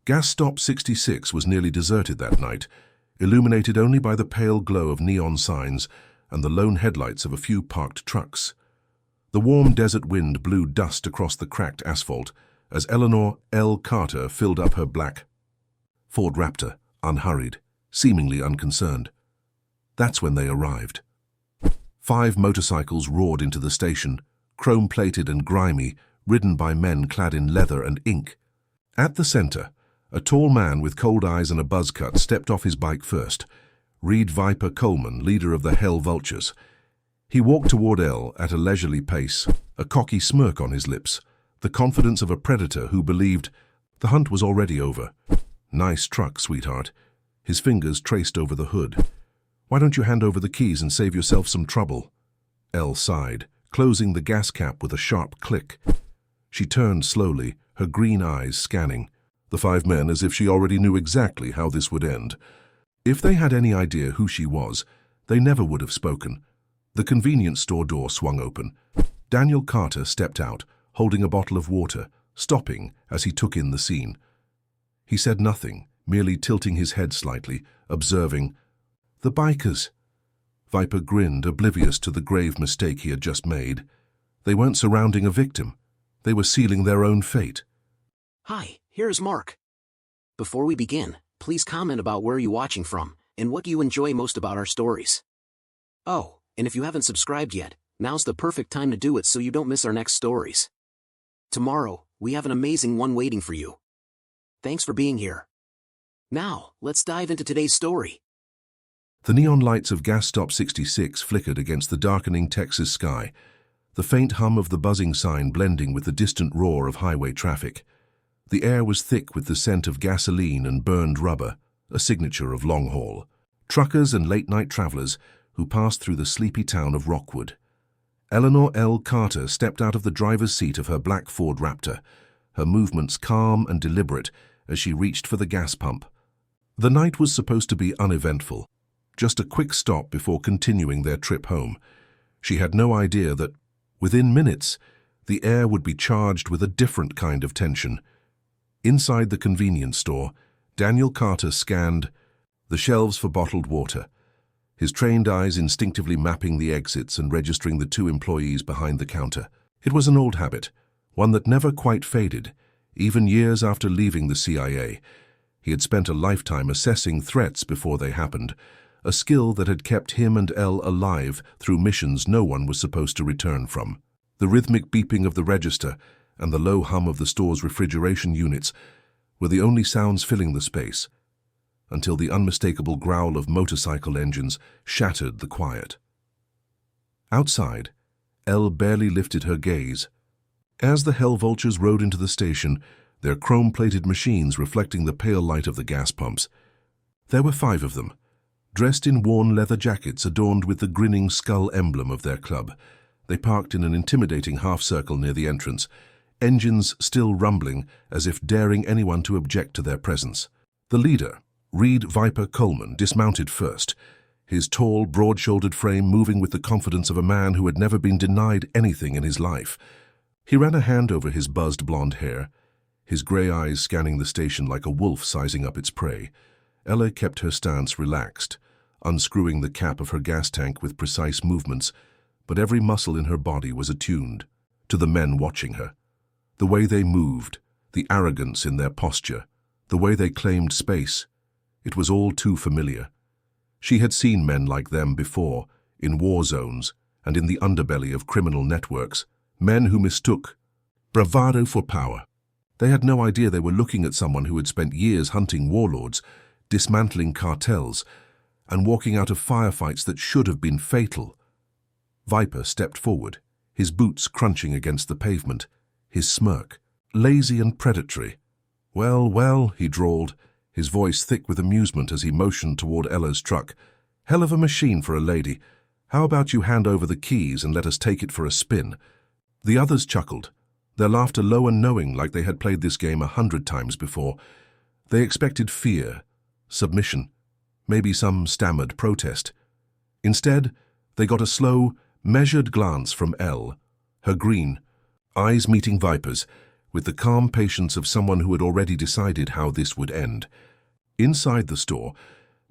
Gas stop 66 was nearly deserted that night, illuminated only by the pale glow of neon signs and the lone headlights of a few parked trucks. The warm desert wind blew dust across the cracked asphalt as Eleanor L. Carter filled up her black Ford Raptor, unhurried, seemingly unconcerned. That's when they arrived. 5 motorcycles roared into the station, chrome-plated and grimy, ridden by men clad in leather and ink. At the center, a tall man with cold eyes and a buzz cut stepped off his bike first, Reed Viper Coleman, leader of the Hell Vultures. He walked toward Elle at a leisurely pace, a cocky smirk on his lips, the confidence of a predator who believed the hunt was already over. "Nice truck, sweetheart." His fingers traced over the hood. "Why don't you hand over the keys and save yourself some trouble?" Elle sighed, closing the gas cap with a sharp click. She turned slowly, her green eyes scanning the 5 men as if she already knew exactly how this would end. If they had any idea who she was, they never would have spoken. The convenience store door swung open. Daniel Carter stepped out, holding a bottle of water, stopping as he took in the scene. He said nothing, merely tilting his head slightly, observing, "The bikers." Viper grinned, oblivious to the grave mistake he had just made. They weren't surrounding a victim. They were sealing their own fate. Hi, here's Mark. Before we begin, please comment about where you're watching from and what you enjoy most about our stories. Oh, and if you haven't subscribed yet, now's the perfect time to do it so you don't miss our next stories. Tomorrow, we have an amazing one waiting for you. Thanks for being here. Now, let's dive into today's story. The neon lights of gas stop 66 flickered against the darkening Texas sky, the faint hum of the buzzing sign blending with the distant roar of highway traffic. The air was thick with the scent of gasoline and burned rubber, a signature of long haul. Truckers and late-night travelers who passed through the sleepy town of Rockwood. Eleanor L. Carter stepped out of the driver's seat of her black Ford Raptor, her movements calm and deliberate as she reached for the gas pump. The night was supposed to be uneventful, just a quick stop before continuing their trip home. She had no idea that, within minutes, the air would be charged with a different kind of tension. Inside the convenience store, Daniel Carter scanned the shelves for bottled water, his trained eyes instinctively mapping the exits and registering the 2 employees behind the counter. It was an old habit, one that never quite faded, even years after leaving the CIA. He had spent a lifetime assessing threats before they happened, a skill that had kept him and Elle alive through missions no one was supposed to return from. The rhythmic beeping of the register and the low hum of the store's refrigeration units were the only sounds filling the space, until the unmistakable growl of motorcycle engines shattered the quiet. Outside, Elle barely lifted her gaze. As the Hell Vultures rode into the station, their chrome-plated machines reflecting the pale light of the gas pumps. There were 5 of them, dressed in worn leather jackets adorned with the grinning skull emblem of their club. They parked in an intimidating half-circle near the entrance, engines still rumbling as if daring anyone to object to their presence. The leader, Reed Viper Coleman, dismounted first, his tall, broad-shouldered frame moving with the confidence of a man who had never been denied anything in his life. He ran a hand over his buzzed blonde hair, his gray eyes scanning the station like a wolf sizing up its prey. Ella kept her stance relaxed, unscrewing the cap of her gas tank with precise movements, but every muscle in her body was attuned to the men watching her. The way they moved, the arrogance in their posture, the way they claimed space, it was all too familiar. She had seen men like them before, in war zones and in the underbelly of criminal networks, men who mistook bravado for power. They had no idea they were looking at someone who had spent years hunting warlords, dismantling cartels, and walking out of firefights that should have been fatal. Viper stepped forward, his boots crunching against the pavement, his smirk, lazy and predatory. "Well, well," he drawled, his voice thick with amusement as he motioned toward Ella's truck. "Hell of a machine for a lady. How about you hand over the keys and let us take it for a spin?" The others chuckled, their laughter low and knowing like they had played this game 100 times before. They expected fear, submission, maybe some stammered protest. Instead, they got a slow, measured glance from Elle, her green eyes meeting Viper's, with the calm patience of someone who had already decided how this would end. Inside the store,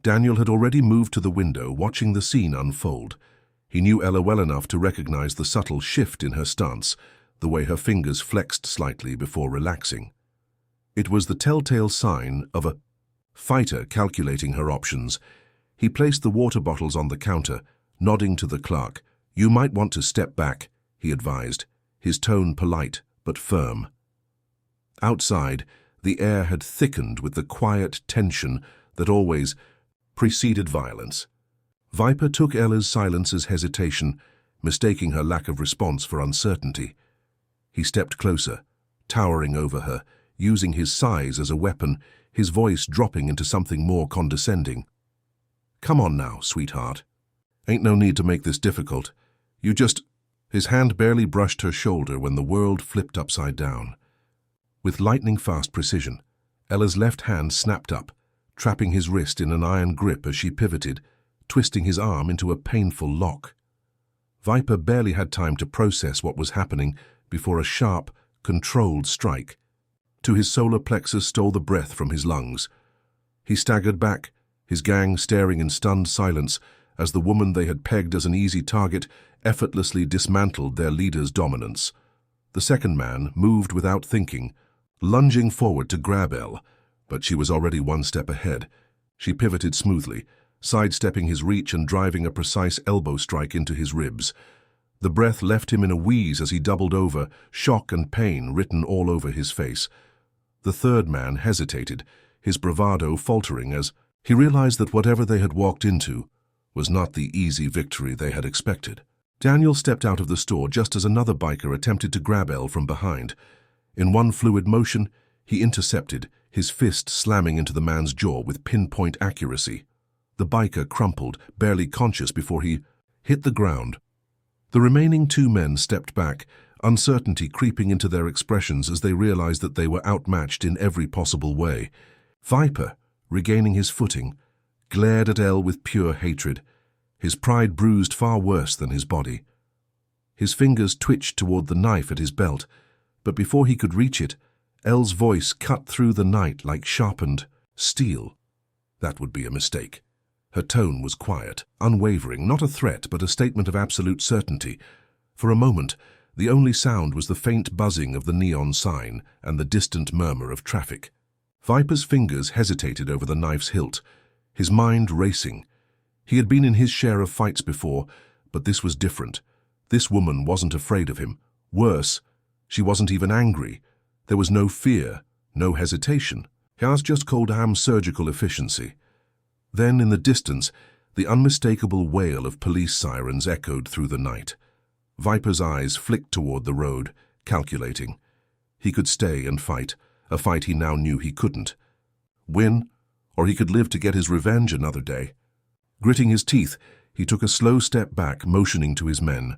Daniel had already moved to the window, watching the scene unfold. He knew Ella well enough to recognize the subtle shift in her stance, the way her fingers flexed slightly before relaxing. It was the telltale sign of a fighter calculating her options. He placed the water bottles on the counter, nodding to the clerk. "You might want to step back," he advised, his tone polite but firm. Outside, the air had thickened with the quiet tension that always preceded violence. Viper took Ella's silence as hesitation, mistaking her lack of response for uncertainty. He stepped closer, towering over her, using his size as a weapon, his voice dropping into something more condescending. "Come on now, sweetheart. Ain't no need to make this difficult. You just—" His hand barely brushed her shoulder when the world flipped upside down. With lightning-fast precision, Ella's left hand snapped up, trapping his wrist in an iron grip as she pivoted, twisting his arm into a painful lock. Viper barely had time to process what was happening before a sharp, controlled strike. To his solar plexus stole the breath from his lungs. He staggered back, his gang staring in stunned silence as the woman they had pegged as an easy target effortlessly dismantled their leader's dominance. The second man moved without thinking, lunging forward to grab Elle, but she was already one step ahead. She pivoted smoothly, sidestepping his reach and driving a precise elbow strike into his ribs. The breath left him in a wheeze as he doubled over, shock and pain written all over his face. The third man hesitated, his bravado faltering as he realized that whatever they had walked into was not the easy victory they had expected. Daniel stepped out of the store just as another biker attempted to grab Elle from behind. In one fluid motion, he intercepted, his fist slamming into the man's jaw with pinpoint accuracy. The biker crumpled, barely conscious before he hit the ground. The remaining two men stepped back, uncertainty creeping into their expressions as they realized that they were outmatched in every possible way. Viper, regaining his footing, glared at Elle with pure hatred, his pride bruised far worse than his body. His fingers twitched toward the knife at his belt, but before he could reach it, Elle's voice cut through the night like sharpened steel. That would be a mistake. Her tone was quiet, unwavering, not a threat but a statement of absolute certainty. For a moment, the only sound was the faint buzzing of the neon sign and the distant murmur of traffic. Viper's fingers hesitated over the knife's hilt, his mind racing. He had been in his share of fights before, but this was different. This woman wasn't afraid of him. Worse, she wasn't even angry. There was no fear, no hesitation. Has just called surgical efficiency. Then, in the distance, the unmistakable wail of police sirens echoed through the night. Viper's eyes flicked toward the road, calculating. He could stay and fight, a fight he now knew he couldn't. Win, or he could live to get his revenge another day. Gritting his teeth, he took a slow step back, motioning to his men.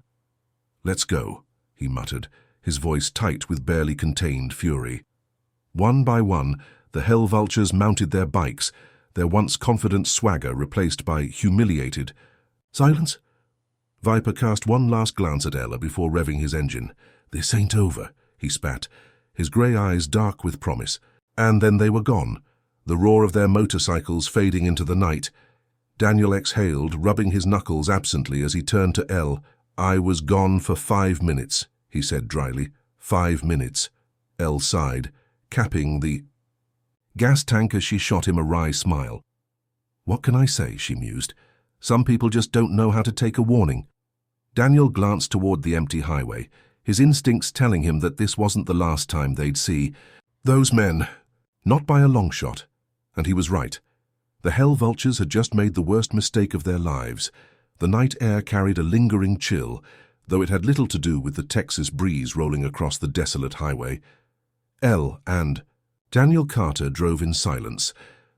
"Let's go," he muttered, his voice tight with barely contained fury. One by one, the hell vultures mounted their bikes, their once confident swagger replaced by humiliated. "Silence?" Viper cast one last glance at Ella before revving his engine. "This ain't over," he spat, his grey eyes dark with promise. And then they were gone, the roar of their motorcycles fading into the night. Daniel exhaled, rubbing his knuckles absently as he turned to Elle. "I was gone for 5 minutes," he said dryly. 5 minutes. Elle sighed, capping the gas tank as she shot him a wry smile. "What can I say?" she mused. "Some people just don't know how to take a warning." Daniel glanced toward the empty highway, his instincts telling him that this wasn't the last time they'd see those men. Not by a long shot. And he was right. The hell vultures had just made the worst mistake of their lives. The night air carried a lingering chill, though it had little to do with the Texas breeze rolling across the desolate highway. Elle and Daniel Carter drove in silence,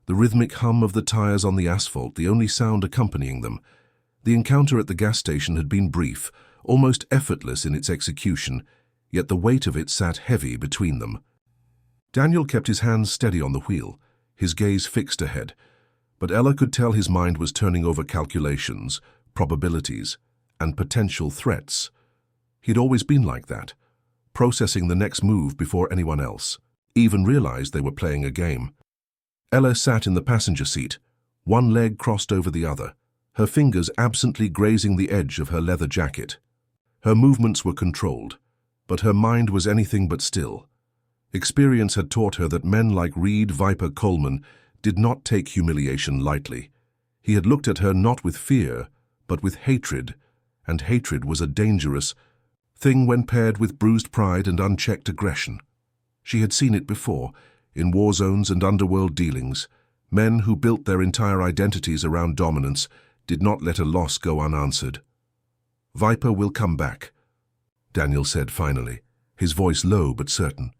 the rhythmic hum of the tires on the asphalt the only sound accompanying them. The encounter at the gas station had been brief, almost effortless in its execution, yet the weight of it sat heavy between them. Daniel kept his hands steady on the wheel, his gaze fixed ahead, but Ella could tell his mind was turning over calculations, probabilities, and potential threats. He'd always been like that, processing the next move before anyone else even realized they were playing a game. Ella sat in the passenger seat, one leg crossed over the other, her fingers absently grazing the edge of her leather jacket. Her movements were controlled, but her mind was anything but still. Experience had taught her that men like Reed Viper Coleman did not take humiliation lightly. He had looked at her not with fear, but with hatred, and hatred was a dangerous thing when paired with bruised pride and unchecked aggression. She had seen it before, in war zones and underworld dealings. Men who built their entire identities around dominance did not let a loss go unanswered. "Viper will come back," Daniel said finally, his voice low but certain.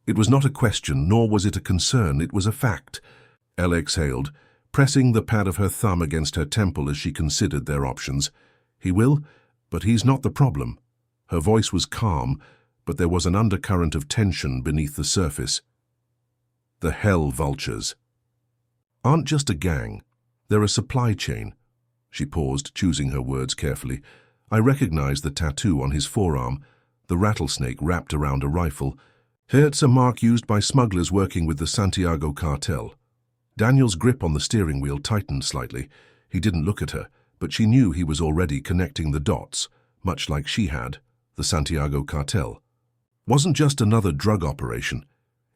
It was not a question, nor was it a concern, it was a fact. Ella exhaled, pressing the pad of her thumb against her temple as she considered their options. "He will, but he's not the problem." Her voice was calm, but there was an undercurrent of tension beneath the surface. "The Hell Vultures aren't just a gang, they're a supply chain." She paused, choosing her words carefully. I recognized the tattoo on his forearm, the rattlesnake wrapped around a rifle. It's a mark used by smugglers working with the Santiago cartel. Daniel's grip on the steering wheel tightened slightly. He didn't look at her, but she knew he was already connecting the dots, much like she had. The Santiago cartel wasn't just another drug operation.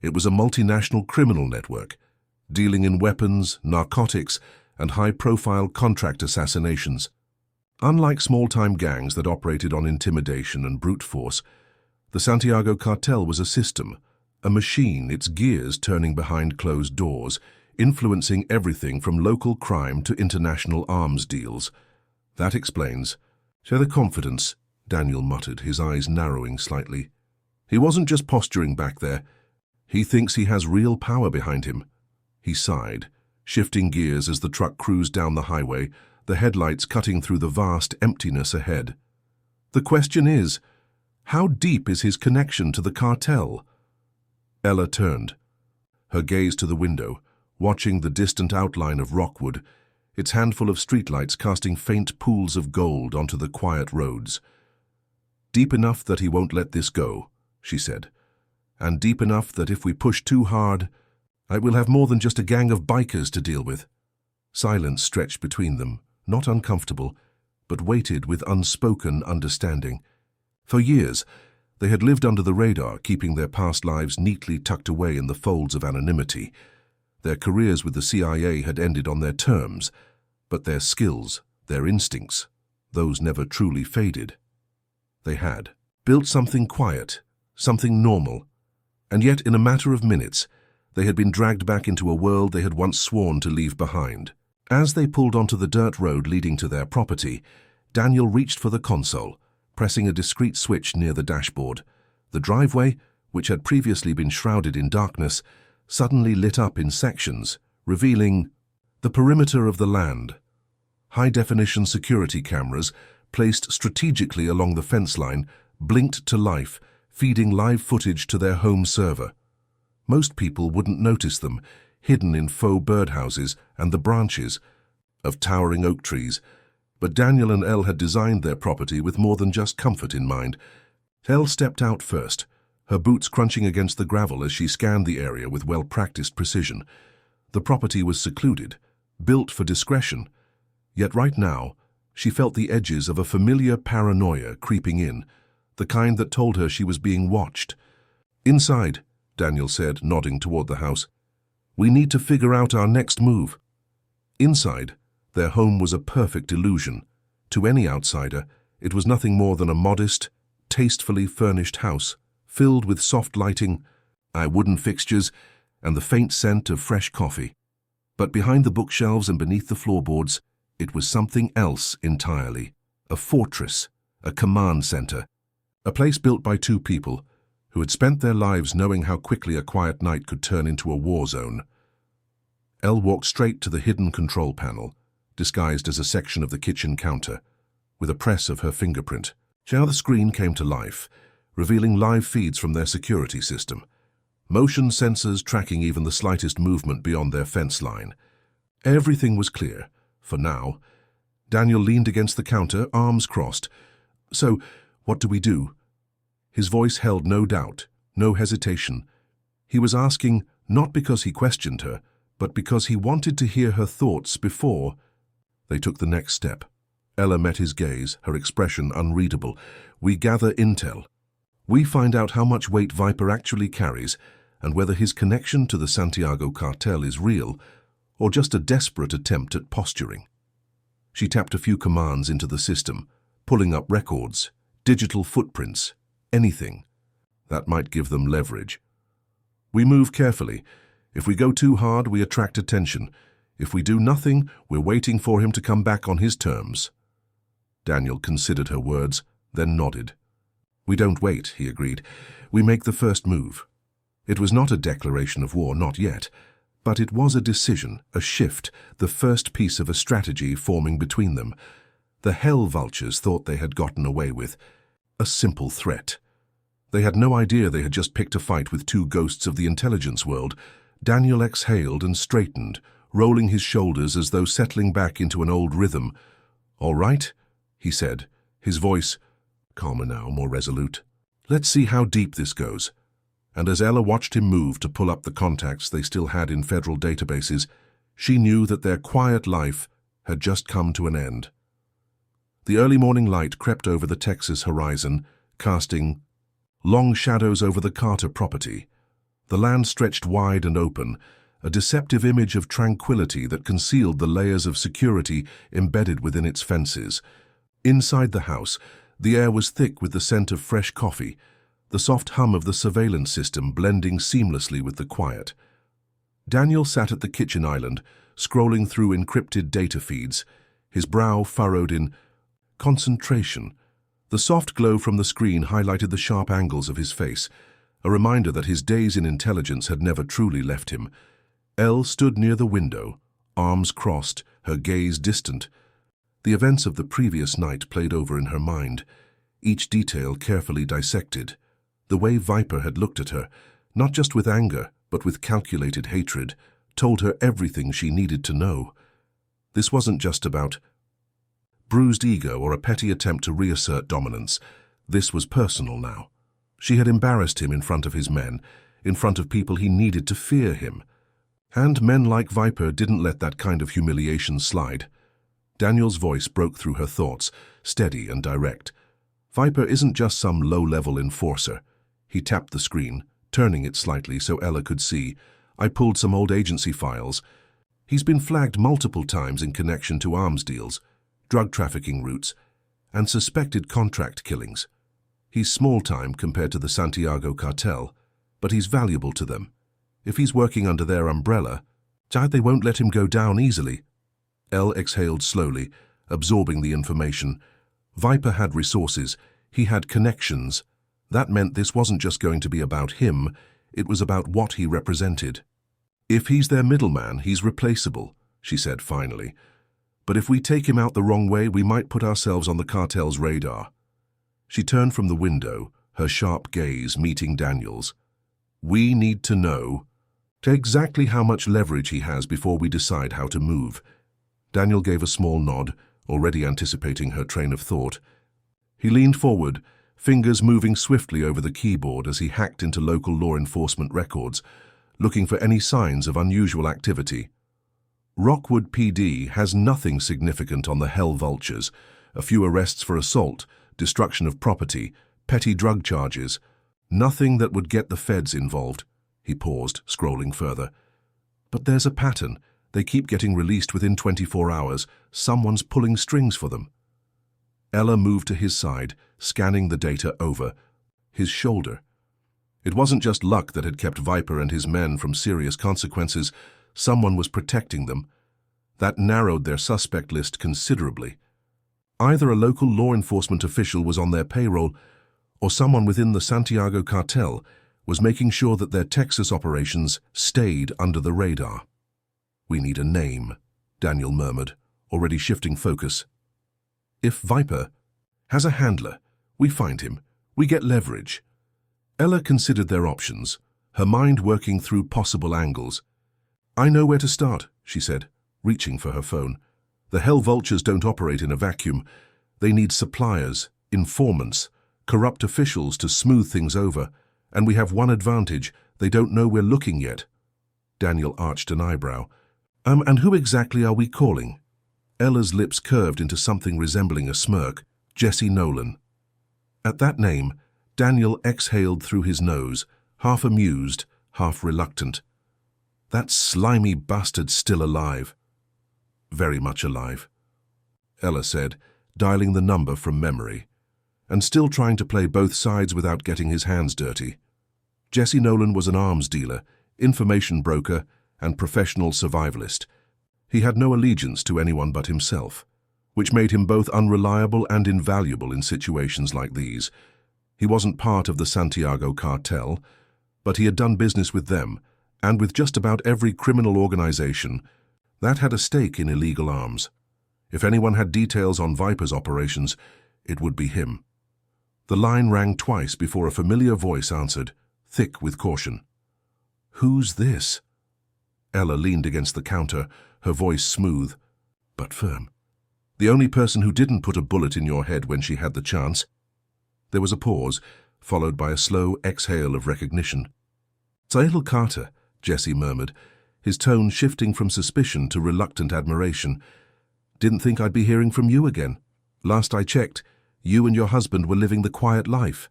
It was a multinational criminal network, dealing in weapons, narcotics, and high-profile contract assassinations. Unlike small-time gangs that operated on intimidation and brute force, the Santiago cartel was a system, a machine, its gears turning behind closed doors, influencing everything from local crime to international arms deals. That explains. "Show the confidence," Daniel muttered, his eyes narrowing slightly. "He wasn't just posturing back there. He thinks he has real power behind him." He sighed, shifting gears as the truck cruised down the highway, the headlights cutting through the vast emptiness ahead. "The question is, how deep is his connection to the cartel?" Ella turned, her gaze to the window, watching the distant outline of Rockwood, its handful of streetlights casting faint pools of gold onto the quiet roads. "Deep enough that he won't let this go," she said, "and deep enough that if we push too hard, I will have more than just a gang of bikers to deal with." Silence stretched between them, not uncomfortable, but weighted with unspoken understanding. For years, they had lived under the radar, keeping their past lives neatly tucked away in the folds of anonymity. Their careers with the CIA had ended on their terms, but their skills, their instincts, those never truly faded. They had built something quiet, something normal, and yet in a matter of minutes, they had been dragged back into a world they had once sworn to leave behind. As they pulled onto the dirt road leading to their property, Daniel reached for the console, pressing a discreet switch near the dashboard. The driveway, which had previously been shrouded in darkness, suddenly lit up in sections, revealing the perimeter of the land. High-definition security cameras, placed strategically along the fence line, blinked to life, feeding live footage to their home server. Most people wouldn't notice them, hidden in faux birdhouses and the branches of towering oak trees, but Daniel and Elle had designed their property with more than just comfort in mind. Elle stepped out first, her boots crunching against the gravel as she scanned the area with well-practiced precision. The property was secluded, built for discretion, yet right now she felt the edges of a familiar paranoia creeping in, the kind that told her she was being watched. "Inside," Daniel said, nodding toward the house. "We need to figure out our next move." Inside, their home was a perfect illusion. To any outsider, it was nothing more than a modest, tastefully furnished house, filled with soft lighting, wooden fixtures, and the faint scent of fresh coffee. But behind the bookshelves and beneath the floorboards, it was something else entirely. A fortress, a command center, a place built by two people who had spent their lives knowing how quickly a quiet night could turn into a war zone. Elle walked straight to the hidden control panel, disguised as a section of the kitchen counter, with a press of her fingerprint. Now the screen came to life, revealing live feeds from their security system, motion sensors tracking even the slightest movement beyond their fence line. Everything was clear, for now. Daniel leaned against the counter, arms crossed. "So, what do we do?" His voice held no doubt, no hesitation. He was asking not because he questioned her, but because he wanted to hear her thoughts before they took the next step. Ella met his gaze, her expression unreadable. We gather intel. We find out how much weight Viper actually carries and whether his connection to the Santiago cartel is real or just a desperate attempt at posturing. She tapped a few commands into the system, pulling up records, digital footprints, anything that might give them leverage. We move carefully. If we go too hard, we attract attention. If we do nothing, we're waiting for him to come back on his terms. Daniel considered her words, then nodded. We don't wait, he agreed. We make the first move. It was not a declaration of war, not yet, but it was a decision, a shift, the first piece of a strategy forming between them. The Hell Vultures thought they had gotten away with a simple threat. They had no idea they had just picked a fight with two ghosts of the intelligence world. Daniel exhaled and straightened, rolling his shoulders as though settling back into an old rhythm. All right, he said, his voice calmer now, more resolute. Let's see how deep this goes. And as Ella watched him move to pull up the contacts they still had in federal databases, she knew that their quiet life had just come to an end. The early morning light crept over the Texas horizon, casting long shadows over the Carter property. The land stretched wide and open, a deceptive image of tranquility that concealed the layers of security embedded within its fences. Inside the house, the air was thick with the scent of fresh coffee, the soft hum of the surveillance system blending seamlessly with the quiet. Daniel sat at the kitchen island, scrolling through encrypted data feeds, his brow furrowed in concentration. The soft glow from the screen highlighted the sharp angles of his face, a reminder that his days in intelligence had never truly left him. Elle stood near the window, arms crossed, her gaze distant. The events of the previous night played over in her mind, each detail carefully dissected. The way Viper had looked at her, not just with anger, but with calculated hatred, told her everything she needed to know. This wasn't just about bruised ego or a petty attempt to reassert dominance. This was personal now. She had embarrassed him in front of his men, in front of people he needed to fear him. And men like Viper didn't let that kind of humiliation slide. Daniel's voice broke through her thoughts, steady and direct. Viper isn't just some low-level enforcer. He tapped the screen, turning it slightly so Ella could see. I pulled some old agency files. He's been flagged multiple times in connection to arms deals, drug trafficking routes, and suspected contract killings. He's small-time compared to the Santiago cartel, but he's valuable to them. If he's working under their umbrella, they won't let him go down easily. Elle exhaled slowly, absorbing the information. Viper had resources. He had connections. That meant this wasn't just going to be about him, it was about what he represented. If he's their middleman, he's replaceable, she said finally. But if we take him out the wrong way, we might put ourselves on the cartel's radar. She turned from the window, her sharp gaze meeting Daniel's. We need to know exactly how much leverage he has before we decide how to move. Daniel gave a small nod, already anticipating her train of thought. He leaned forward, fingers moving swiftly over the keyboard as he hacked into local law enforcement records, looking for any signs of unusual activity. Rockwood PD has nothing significant on the Hell Vultures, a few arrests for assault, destruction of property, petty drug charges. Nothing that would get the feds involved. He paused, scrolling further. But there's a pattern. They keep getting released within 24 hours. Someone's pulling strings for them. Ella moved to his side, scanning the data over his shoulder. It wasn't just luck that had kept Viper and his men from serious consequences. Someone was protecting them. That narrowed their suspect list considerably. Either a local law enforcement official was on their payroll, or someone within the Santiago cartel was making sure that their Texas operations stayed under the radar. We need a name, Daniel murmured, already shifting focus. If Viper has a handler, we find him. We get leverage. Ella considered their options, her mind working through possible angles. I know where to start, she said, reaching for her phone. The Hell Vultures don't operate in a vacuum. They need suppliers, informants, corrupt officials to smooth things over, and we have one advantage: they don't know we're looking yet. Daniel arched an eyebrow. And who exactly are we calling? Ella's lips curved into something resembling a smirk. Jesse Nolan. At that name, Daniel exhaled through his nose, half amused, half reluctant. That slimy bastard's still alive. Very much alive, Ella said, dialing the number from memory, and still trying to play both sides without getting his hands dirty. Jesse Nolan was an arms dealer, information broker, and professional survivalist. He had no allegiance to anyone but himself, which made him both unreliable and invaluable in situations like these. He wasn't part of the Santiago cartel, but he had done business with them, and with just about every criminal organization that had a stake in illegal arms. If anyone had details on Viper's operations, it would be him. The line rang twice before a familiar voice answered, thick with caution. "Who's this?" Ella leaned against the counter, her voice smooth, but firm. "The only person who didn't put a bullet in your head when she had the chance." There was a pause, followed by a slow exhale of recognition. "Sahil Carter," Jesse murmured, his tone shifting from suspicion to reluctant admiration. "Didn't think I'd be hearing from you again. Last I checked, you and your husband were living the quiet life."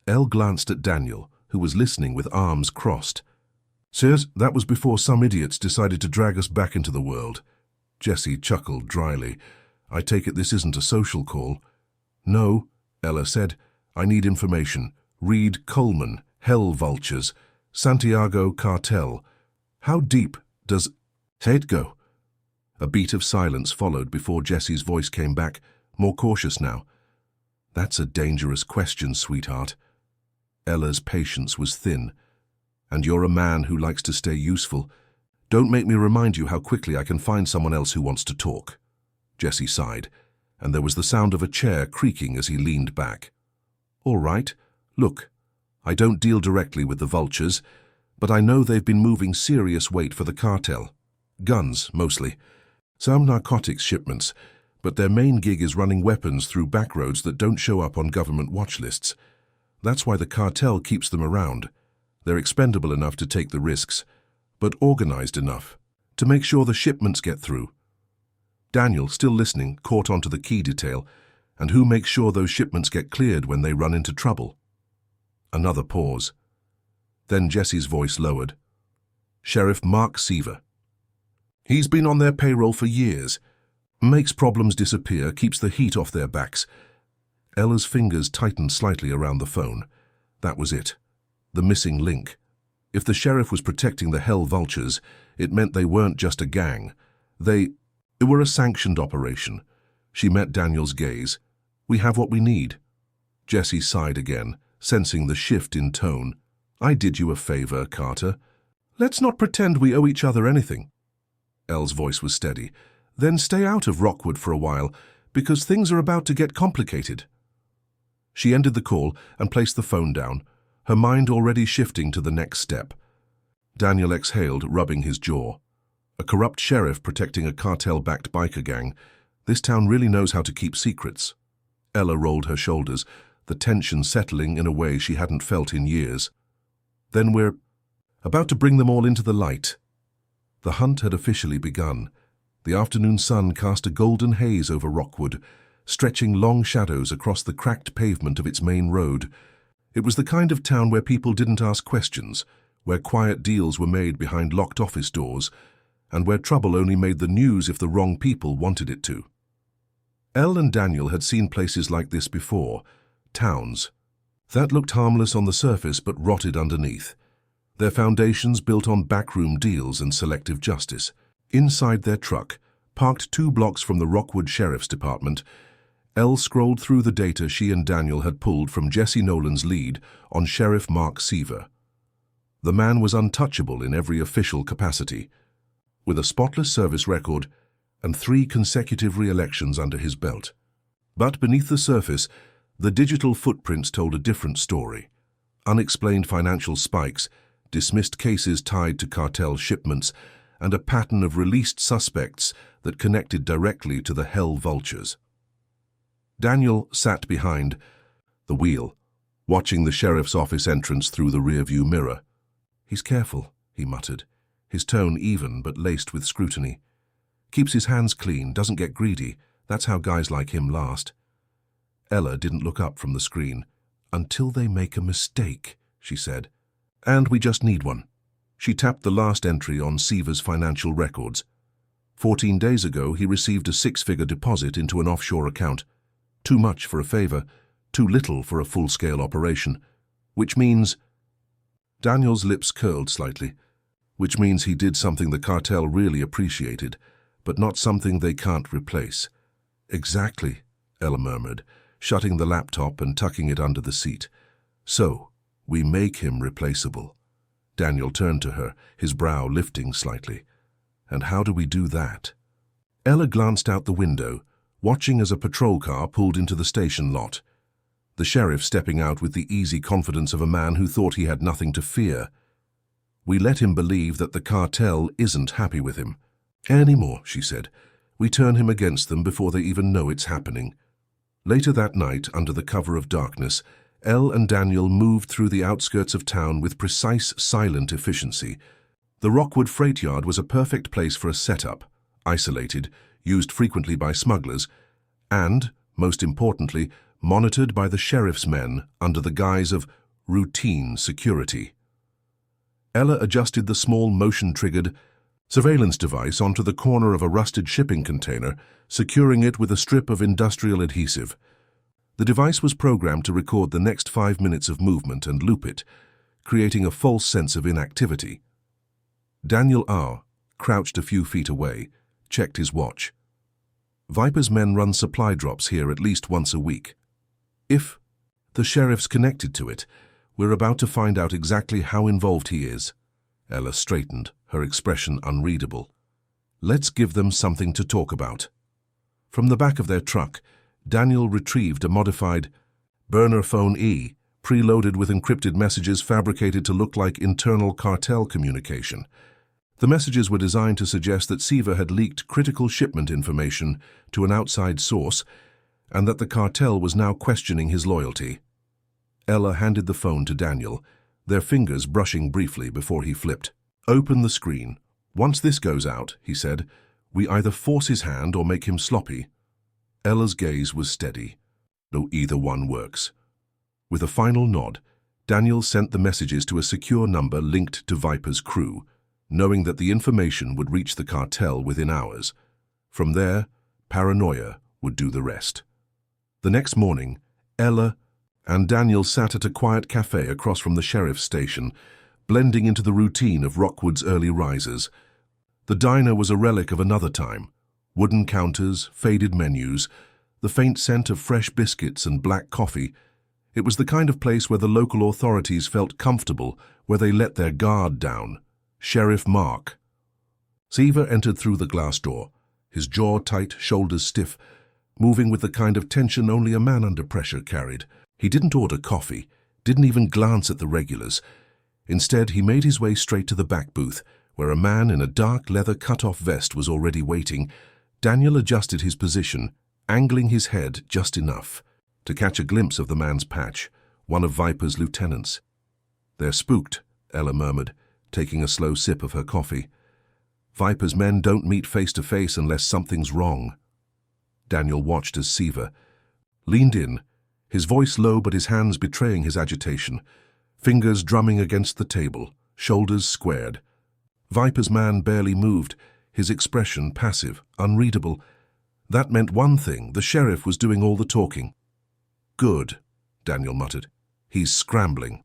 Elle glanced at Daniel, who was listening with arms crossed. "Sirs, that was before some idiots decided to drag us back into the world." Jesse chuckled dryly. "I take it this isn't a social call." "No," Ella said. "I need information. Reed Coleman, Hell Vultures, Santiago Cartel. How deep does it go?" A beat of silence followed before Jesse's voice came back, more cautious now. "That's a dangerous question, sweetheart." Ella's patience was thin. "And you're a man who likes to stay useful. Don't make me remind you how quickly I can find someone else who wants to talk." Jesse sighed, and there was the sound of a chair creaking as he leaned back. "All right, look, I don't deal directly with the vultures, but I know they've been moving serious weight for the cartel. Guns, mostly. Some narcotics shipments, but their main gig is running weapons through backroads that don't show up on government watch lists. That's why the cartel keeps them around. They're expendable enough to take the risks, but organized enough to make sure the shipments get through." Daniel, still listening, caught onto the key detail. "And who makes sure those shipments get cleared when they run into trouble?" Another pause. Then Jesse's voice lowered. "Sheriff Mark Seaver. He's been on their payroll for years. Makes problems disappear, keeps the heat off their backs." Ella's fingers tightened slightly around the phone. That was it. The missing link. If the sheriff was protecting the Hell Vultures, it meant they weren't just a gang. They were a sanctioned operation. She met Daniel's gaze. "We have what we need." Jesse sighed again, sensing the shift in tone. "I did you a favor, Carter. Let's not pretend we owe each other anything." Elle's voice was steady. "Then stay out of Rockwood for a while, because things are about to get complicated." She ended the call and placed the phone down, her mind already shifting to the next step. Daniel exhaled, rubbing his jaw. A corrupt sheriff protecting a cartel-backed biker gang. This town really knows how to keep secrets. Ella rolled her shoulders, the tension settling in a way she hadn't felt in years. "Then we're about to bring them all into the light." The hunt had officially begun. The afternoon sun cast a golden haze over Rockwood, stretching long shadows across the cracked pavement of its main road. It was the kind of town where people didn't ask questions, where quiet deals were made behind locked office doors, and where trouble only made the news if the wrong people wanted it to. Elle and Daniel had seen places like this before, towns that looked harmless on the surface but rotted underneath, their foundations built on backroom deals and selective justice. Inside their truck, parked 2 blocks from the Rockwood Sheriff's Department, Elle scrolled through the data she and Daniel had pulled from Jesse Nolan's lead on Sheriff Mark Seaver. The man was untouchable in every official capacity, with a spotless service record and 3 consecutive re-elections under his belt. But beneath the surface, the digital footprints told a different story. Unexplained financial spikes, dismissed cases tied to cartel shipments, and a pattern of released suspects that connected directly to the Hell Vultures. Daniel sat behind, the wheel, watching the sheriff's office entrance through the rearview mirror. "He's careful," he muttered, his tone even but laced with scrutiny. "Keeps his hands clean, doesn't get greedy. That's how guys like him last." Ella didn't look up from the screen. "Until they make a mistake," she said. "And we just need one." She tapped the last entry on Seaver's financial records. 14 days ago, he received a 6-figure deposit into an offshore account. Too much for a favor, too little for a full-scale operation. Which means... Daniel's lips curled slightly. Which means he did something the cartel really appreciated, but not something they can't replace. "Exactly," Ella murmured, shutting the laptop and tucking it under the seat. "So, we make him replaceable." Daniel turned to her, his brow lifting slightly. "And how do we do that?" Ella glanced out the window, watching as a patrol car pulled into the station lot. The sheriff stepping out with the easy confidence of a man who thought he had nothing to fear. "We let him believe that the cartel isn't happy with him. Anymore," she said. "We turn him against them before they even know it's happening." Later that night, under the cover of darkness, Elle and Daniel moved through the outskirts of town with precise, silent efficiency. The Rockwood freight yard was a perfect place for a setup, isolated, used frequently by smugglers, and, most importantly, monitored by the sheriff's men under the guise of routine security. Ella adjusted the small motion-triggered surveillance device onto the corner of a rusted shipping container, securing it with a strip of industrial adhesive. The device was programmed to record the next 5 minutes of movement and loop it, creating a false sense of inactivity. Daniel R., crouched a few feet away, checked his watch. "Viper's men run supply drops here at least once a week. If the sheriff's connected to it, we're about to find out exactly how involved he is." Ella straightened, her expression unreadable. "Let's give them something to talk about." From the back of their truck, Daniel retrieved a modified burner phone E, preloaded with encrypted messages fabricated to look like internal cartel communication. The messages were designed to suggest that Seaver had leaked critical shipment information to an outside source and that the cartel was now questioning his loyalty. Ella handed the phone to Daniel, their fingers brushing briefly before he flipped. "Open the screen. Once this goes out," he said, "we either force his hand or make him sloppy." Ella's gaze was steady, though either one works. With a final nod, Daniel sent the messages to a secure number linked to Viper's crew, knowing that the information would reach the cartel within hours. From there, paranoia would do the rest. The next morning, Ella and Daniel sat at a quiet cafe across from the sheriff's station, blending into the routine of Rockwood's early risers. The diner was a relic of another time. Wooden counters, faded menus, the faint scent of fresh biscuits and black coffee. It was the kind of place where the local authorities felt comfortable, where they let their guard down. Sheriff Mark. Seaver entered through the glass door, his jaw tight, shoulders stiff, moving with the kind of tension only a man under pressure carried. He didn't order coffee, didn't even glance at the regulars. Instead, he made his way straight to the back booth, where a man in a dark leather cut-off vest was already waiting. Daniel adjusted his position, angling his head just enough to catch a glimpse of the man's patch, one of Viper's lieutenants. "They're spooked," Ella murmured, taking a slow sip of her coffee. "Viper's men don't meet face to face unless something's wrong." Daniel watched as Seaver leaned in, his voice low but his hands betraying his agitation, fingers drumming against the table, shoulders squared. Viper's man barely moved, his expression passive, unreadable. That meant one thing: the sheriff was doing all the talking. "Good," Daniel muttered. "He's scrambling."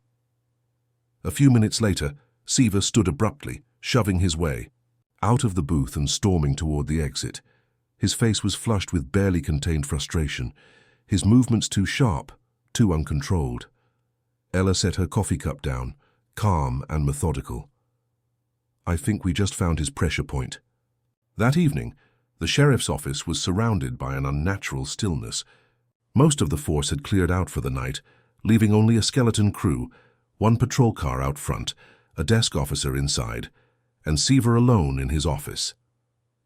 A few minutes later, Seaver stood abruptly, shoving his way out of the booth and storming toward the exit. His face was flushed with barely contained frustration, his movements too sharp, too uncontrolled. Ella set her coffee cup down, calm and methodical. "I think we just found his pressure point." That evening, the sheriff's office was surrounded by an unnatural stillness. Most of the force had cleared out for the night, leaving only a skeleton crew, one patrol car out front, a desk officer inside, and Seaver alone in his office.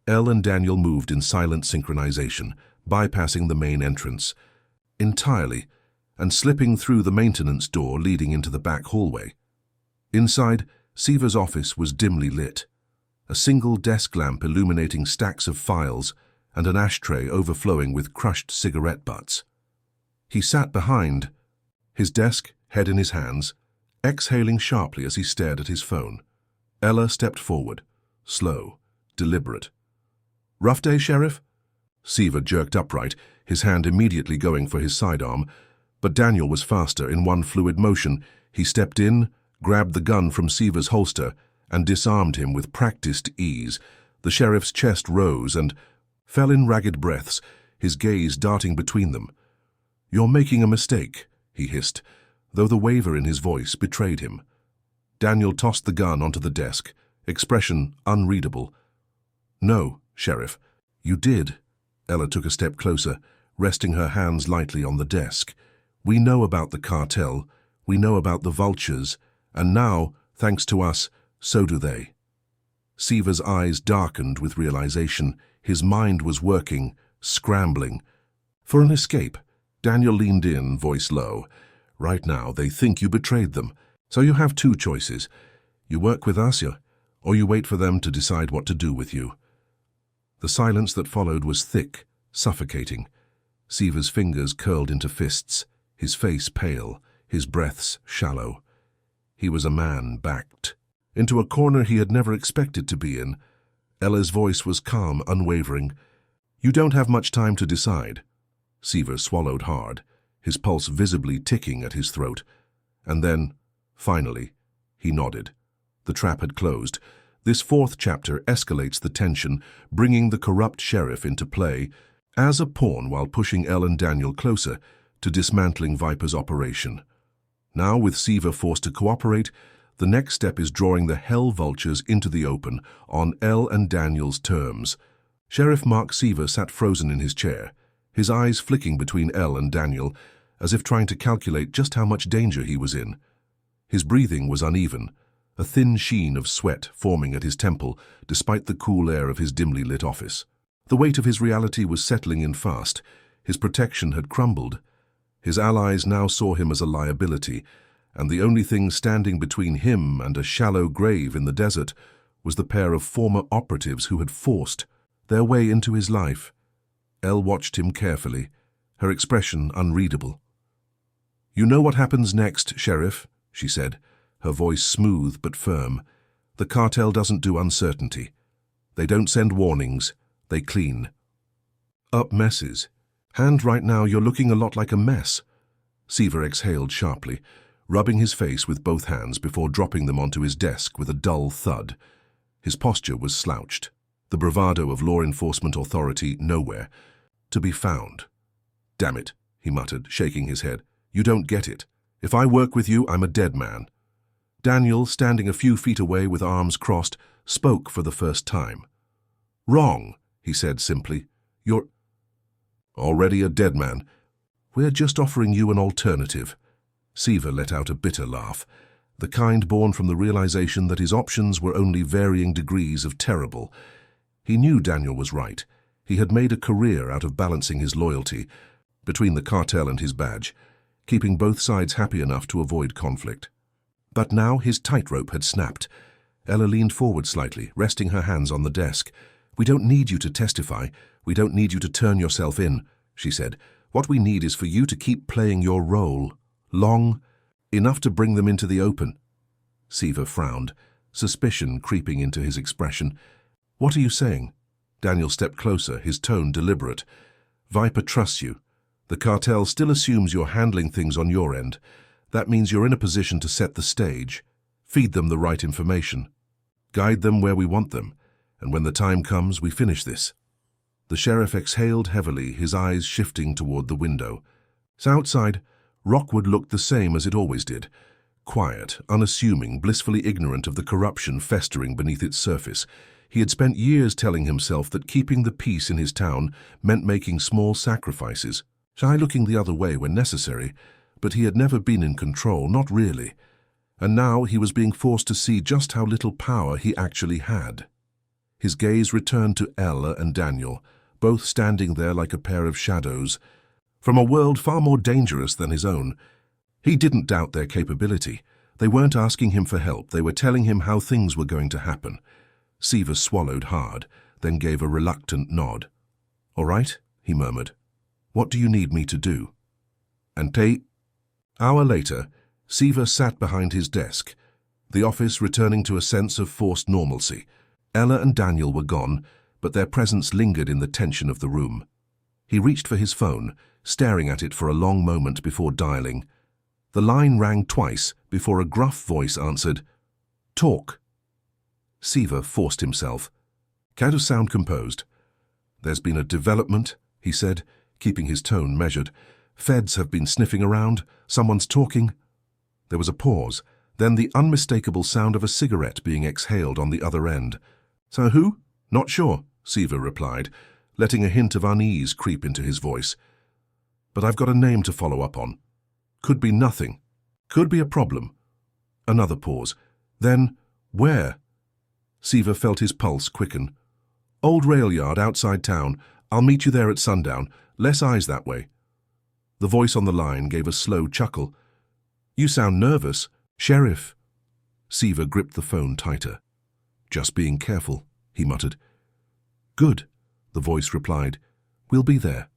Elle and Daniel moved in silent synchronization, bypassing the main entrance. Entirely, and slipping through the maintenance door leading into the back hallway. Inside, Seaver's office was dimly lit, a single desk lamp illuminating stacks of files and an ashtray overflowing with crushed cigarette butts. He sat behind, his desk, head in his hands, exhaling sharply as he stared at his phone. Ella stepped forward, slow, deliberate. "Rough day, Sheriff?" Seaver jerked upright, his hand immediately going for his sidearm, but Daniel was faster. In one fluid motion, he stepped in, grabbed the gun from Seaver's holster, and disarmed him with practiced ease. The sheriff's chest rose and fell in ragged breaths, his gaze darting between them. "You're making a mistake," he hissed, though the waver in his voice betrayed him. Daniel tossed the gun onto the desk, expression unreadable. "No, Sheriff, you did." Ella took a step closer, resting her hands lightly on the desk. "We know about the cartel, we know about the vultures, and now, thanks to us, so do they." Seaver's eyes darkened with realization. His mind was working, scrambling. For an escape, Daniel leaned in, voice low. "Right now, they think you betrayed them, so you have two choices. You work with us, or you wait for them to decide what to do with you." The silence that followed was thick, suffocating. Seaver's fingers curled into fists, his face pale, his breaths shallow. He was a man backed into a corner he had never expected to be in. Ella's voice was calm, unwavering. "You don't have much time to decide." Seaver swallowed hard, his pulse visibly ticking at his throat. And then, finally, he nodded. The trap had closed. This fourth chapter escalates the tension, bringing the corrupt sheriff into play as a pawn while pushing Elle and Daniel closer to dismantling Viper's operation. Now, with Seaver forced to cooperate, the next step is drawing the Hell Vultures into the open on Elle and Daniel's terms. Sheriff Mark Seaver sat frozen in his chair, his eyes flicking between Elle and Daniel, as if trying to calculate just how much danger he was in. His breathing was uneven, a thin sheen of sweat forming at his temple despite the cool air of his dimly lit office. The weight of his reality was settling in fast. His protection had crumbled. His allies now saw him as a liability, and the only thing standing between him and a shallow grave in the desert was the pair of former operatives who had forced their way into his life. Elle watched him carefully, her expression unreadable. "You know what happens next, Sheriff," she said, her voice smooth but firm. "The cartel doesn't do uncertainty. They don't send warnings, they clean up messes. And right now you're looking a lot like a mess." Seaver exhaled sharply, rubbing his face with both hands before dropping them onto his desk with a dull thud. His posture was slouched, the bravado of law enforcement authority nowhere to be found. "Damn it," he muttered, shaking his head. "You don't get it. If I work with you, I'm a dead man." Daniel, standing a few feet away with arms crossed, spoke for the first time. "Wrong," he said simply. "You're already a dead man. We're just offering you an alternative." Seaver let out a bitter laugh, the kind born from the realization that his options were only varying degrees of terrible. He knew Daniel was right. He had made a career out of balancing his loyalty between the cartel and his badge, keeping both sides happy enough to avoid conflict. But now his tightrope had snapped. Ella leaned forward slightly, resting her hands on the desk. "We don't need you to testify. We don't need you to turn yourself in," she said. "What we need is for you to keep playing your role. Long enough to bring them into the open." Seaver frowned, suspicion creeping into his expression. "What are you saying?" Daniel stepped closer, his tone deliberate. "Viper trusts you. The cartel still assumes you're handling things on your end. That means you're in a position to set the stage, feed them the right information, guide them where we want them, and when the time comes, we finish this." The sheriff exhaled heavily, his eyes shifting toward the window. Outside, Rockwood looked the same as it always did, quiet, unassuming, blissfully ignorant of the corruption festering beneath its surface. He had spent years telling himself that keeping the peace in his town meant making small sacrifices, shy looking the other way when necessary, but he had never been in control, not really. And now he was being forced to see just how little power he actually had. His gaze returned to Ella and Daniel, both standing there like a pair of shadows. from a world far more dangerous than his own. He didn't doubt their capability. They weren't asking him for help, they were telling him how things were going to happen. Seaver swallowed hard, then gave a reluctant nod. "All right," he murmured. "What do you need me to do?" Hour later, Seaver sat behind his desk, the office returning to a sense of forced normalcy. Ella and Daniel were gone, but their presence lingered in the tension of the room. He reached for his phone, staring at it for a long moment before dialing. The line rang twice before a gruff voice answered, "Talk." Seaver forced himself. "Try to sound composed." "There's been a development," he said, keeping his tone measured. "Feds have been sniffing around. Someone's talking." There was a pause, then the unmistakable sound of a cigarette being exhaled on the other end. "So who?" "Not sure," Seaver replied, letting a hint of unease creep into his voice. "But I've got a name to follow up on. Could be nothing. Could be a problem." Another pause. Then, "Where?" Seaver felt his pulse quicken. "Old rail yard outside town. I'll meet you there at sundown. Less eyes that way." The voice on the line gave a slow chuckle. "You sound nervous." "Sheriff." Seaver gripped the phone tighter. "Just being careful," he muttered. "Good," the voice replied. "We'll be there."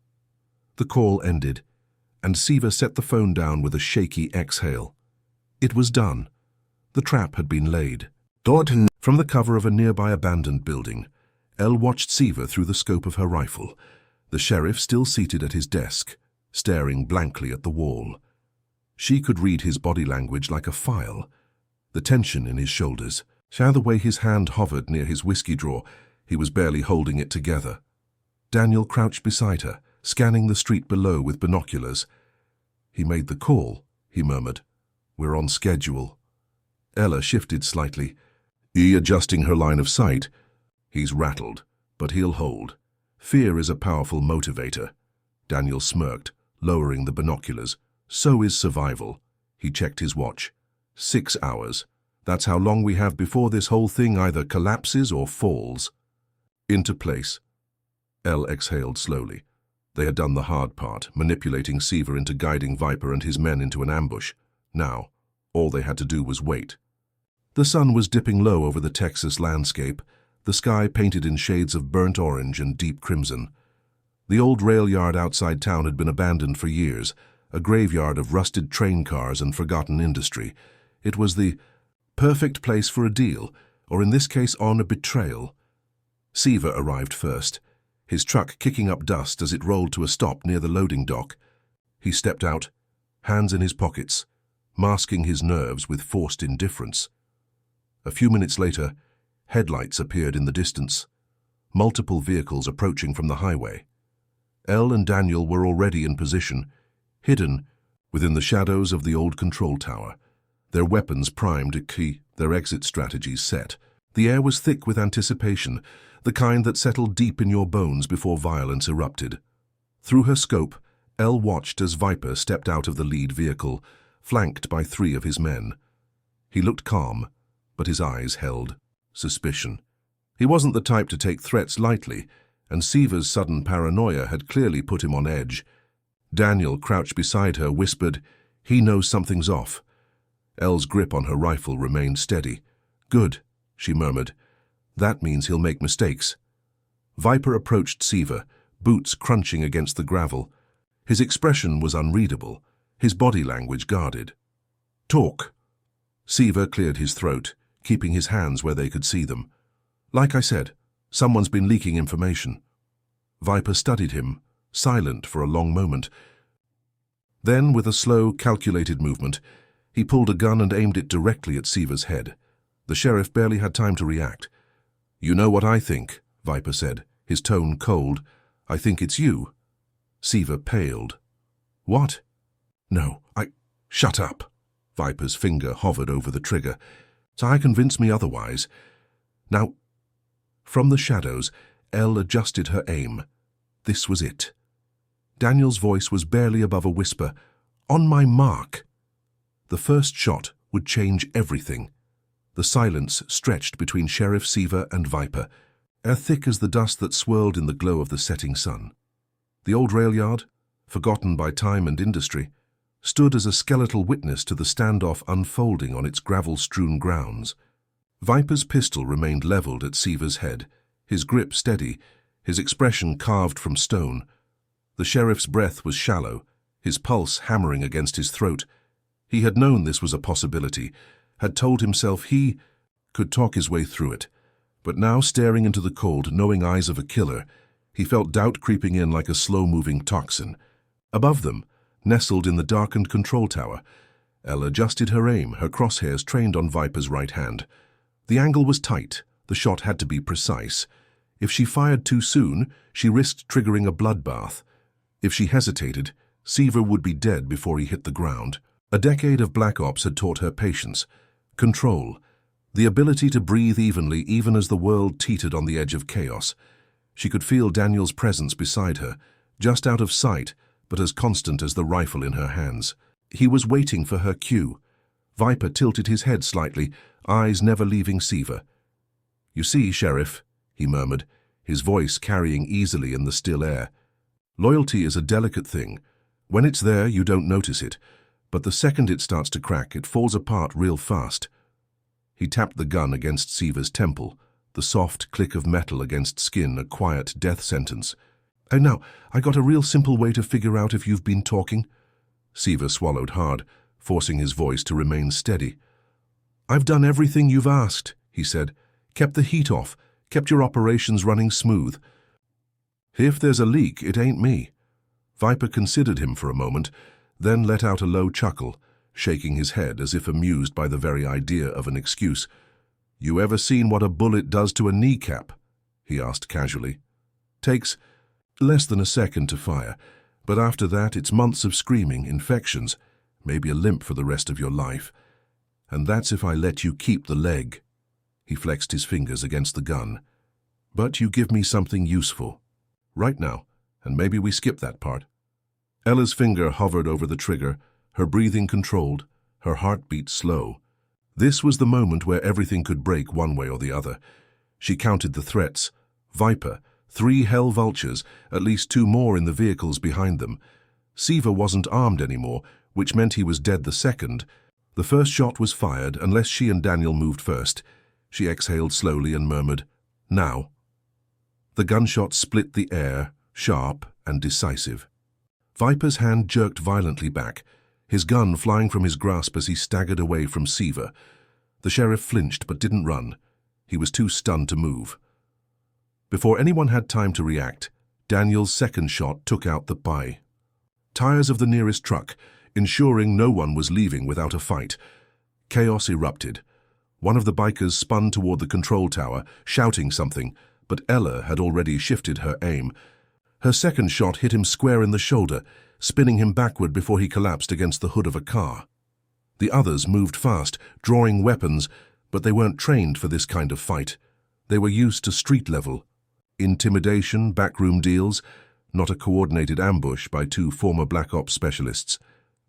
The call ended, and Seaver set the phone down with a shaky exhale. It was done. The trap had been laid. From the cover of a nearby abandoned building, Elle watched Seaver through the scope of her rifle, the sheriff still seated at his desk, staring blankly at the wall. She could read his body language like a file, the tension in his shoulders, the way his hand hovered near his whiskey drawer. He was barely holding it together. Daniel crouched beside her, scanning the street below with binoculars. "He made the call," he murmured. "We're on schedule." Ella shifted slightly, adjusting her line of sight. "He's rattled, but he'll hold. Fear is a powerful motivator." Daniel smirked, lowering the binoculars. "So is survival." He checked his watch. 6 hours. That's how long we have before this whole thing either collapses or falls. Into place. Elle exhaled slowly. They had done the hard part, manipulating Seaver into guiding Viper and his men into an ambush. Now, all they had to do was wait. The sun was dipping low over the Texas landscape, the sky painted in shades of burnt orange and deep crimson. The old rail yard outside town had been abandoned for years, a graveyard of rusted train cars and forgotten industry. It was the perfect place for a deal, or in this case on a betrayal. Seaver arrived first, his truck kicking up dust as it rolled to a stop near the loading dock. He stepped out, hands in his pockets, masking his nerves with forced indifference. A few minutes later, headlights appeared in the distance, multiple vehicles approaching from the highway. Elle and Daniel were already in position, hidden within the shadows of the old control tower, their weapons primed at key, their exit strategies set. The air was thick with anticipation, the kind that settled deep in your bones before violence erupted. Through her scope, Elle watched as Viper stepped out of the lead vehicle, flanked by 3 of his men. He looked calm, but his eyes held suspicion. He wasn't the type to take threats lightly, and Seaver's sudden paranoia had clearly put him on edge. Daniel, crouched beside her, whispered, "He knows something's off." Elle's grip on her rifle remained steady. "Good," she murmured. "That means he'll make mistakes." Viper approached Seaver, boots crunching against the gravel. His expression was unreadable, his body language guarded. "Talk." Seaver cleared his throat, keeping his hands where they could see them. "Like I said, someone's been leaking information." Viper studied him, silent for a long moment. Then, with a slow, calculated movement, he pulled a gun and aimed it directly at Seaver's head. The sheriff barely had time to react. "You know what I think," Viper said, his tone cold. "I think it's you." Seaver paled. "What?" "No, Shut up." Viper's finger hovered over the trigger. "So convince me otherwise. Now..." From the shadows, Elle adjusted her aim. This was it. Daniel's voice was barely above a whisper. "On my mark." The first shot would change everything. The silence stretched between Sheriff Seaver and Viper, as thick as the dust that swirled in the glow of the setting sun. The old rail yard? forgotten by time and industry, stood as a skeletal witness to the standoff unfolding on its gravel-strewn grounds. Viper's pistol remained leveled at Seaver's head, his grip steady, his expression carved from stone. The sheriff's breath was shallow, his pulse hammering against his throat. He had known this was a possibility, had told himself he could talk his way through it. But now, staring into the cold, knowing eyes of a killer, he felt doubt creeping in like a slow-moving toxin. Above them, nestled in the darkened control tower, Elle adjusted her aim, her crosshairs trained on Viper's right hand. The angle was tight, the shot had to be precise. If she fired too soon, she risked triggering a bloodbath. If she hesitated, Seaver would be dead before he hit the ground. A decade of Black Ops had taught her patience, control, the ability to breathe evenly even as the world teetered on the edge of chaos. She could feel Daniel's presence beside her, just out of sight, but as constant as the rifle in her hands. He was waiting for her cue. Viper tilted his head slightly, eyes never leaving Seaver. "You see, Sheriff," he murmured, his voice carrying easily in the still air. "Loyalty is a delicate thing. When it's there, you don't notice it, but the second it starts to crack, it falls apart real fast." He tapped the gun against Seaver's temple, the soft click of metal against skin, a quiet death sentence. Now, I got a real simple way to figure out if you've been talking." Seaver swallowed hard, forcing his voice to remain steady. "I've done everything you've asked," he said. "Kept the heat off, kept your operations running smooth. If there's a leak, it ain't me." Viper considered him for a moment, then let out a low chuckle, shaking his head as if amused by the very idea of an excuse. "You ever seen what a bullet does to a kneecap?" he asked casually. "Takes less than a second to fire, but after that it's months of screaming, infections, maybe a limp for the rest of your life. And that's if I let you keep the leg." He flexed his fingers against the gun. "But you give me something useful. Right now, and maybe we skip that part." Ella's finger hovered over the trigger, her breathing controlled, her heartbeat slow. This was the moment where everything could break one way or the other. She counted the threats. Viper, 3 hell vultures, at least 2 more in the vehicles behind them. Seaver wasn't armed anymore, which meant he was dead the second. The first shot was fired unless she and Daniel moved first. She exhaled slowly and murmured, "Now." The gunshot split the air, sharp and decisive. Viper's hand jerked violently back, his gun flying from his grasp as he staggered away from Seaver. The sheriff flinched but didn't run. He was too stunned to move. Before anyone had time to react, Daniel's second shot took out the buy. Tires of the nearest truck, ensuring no one was leaving without a fight. Chaos erupted. One of the bikers spun toward the control tower, shouting something, but Ella had already shifted her aim. Her second shot hit him square in the shoulder, spinning him backward before he collapsed against the hood of a car. The others moved fast, drawing weapons, but they weren't trained for this kind of fight. They were used to street level. Intimidation, backroom deals, not a coordinated ambush by 2 former Black Ops specialists.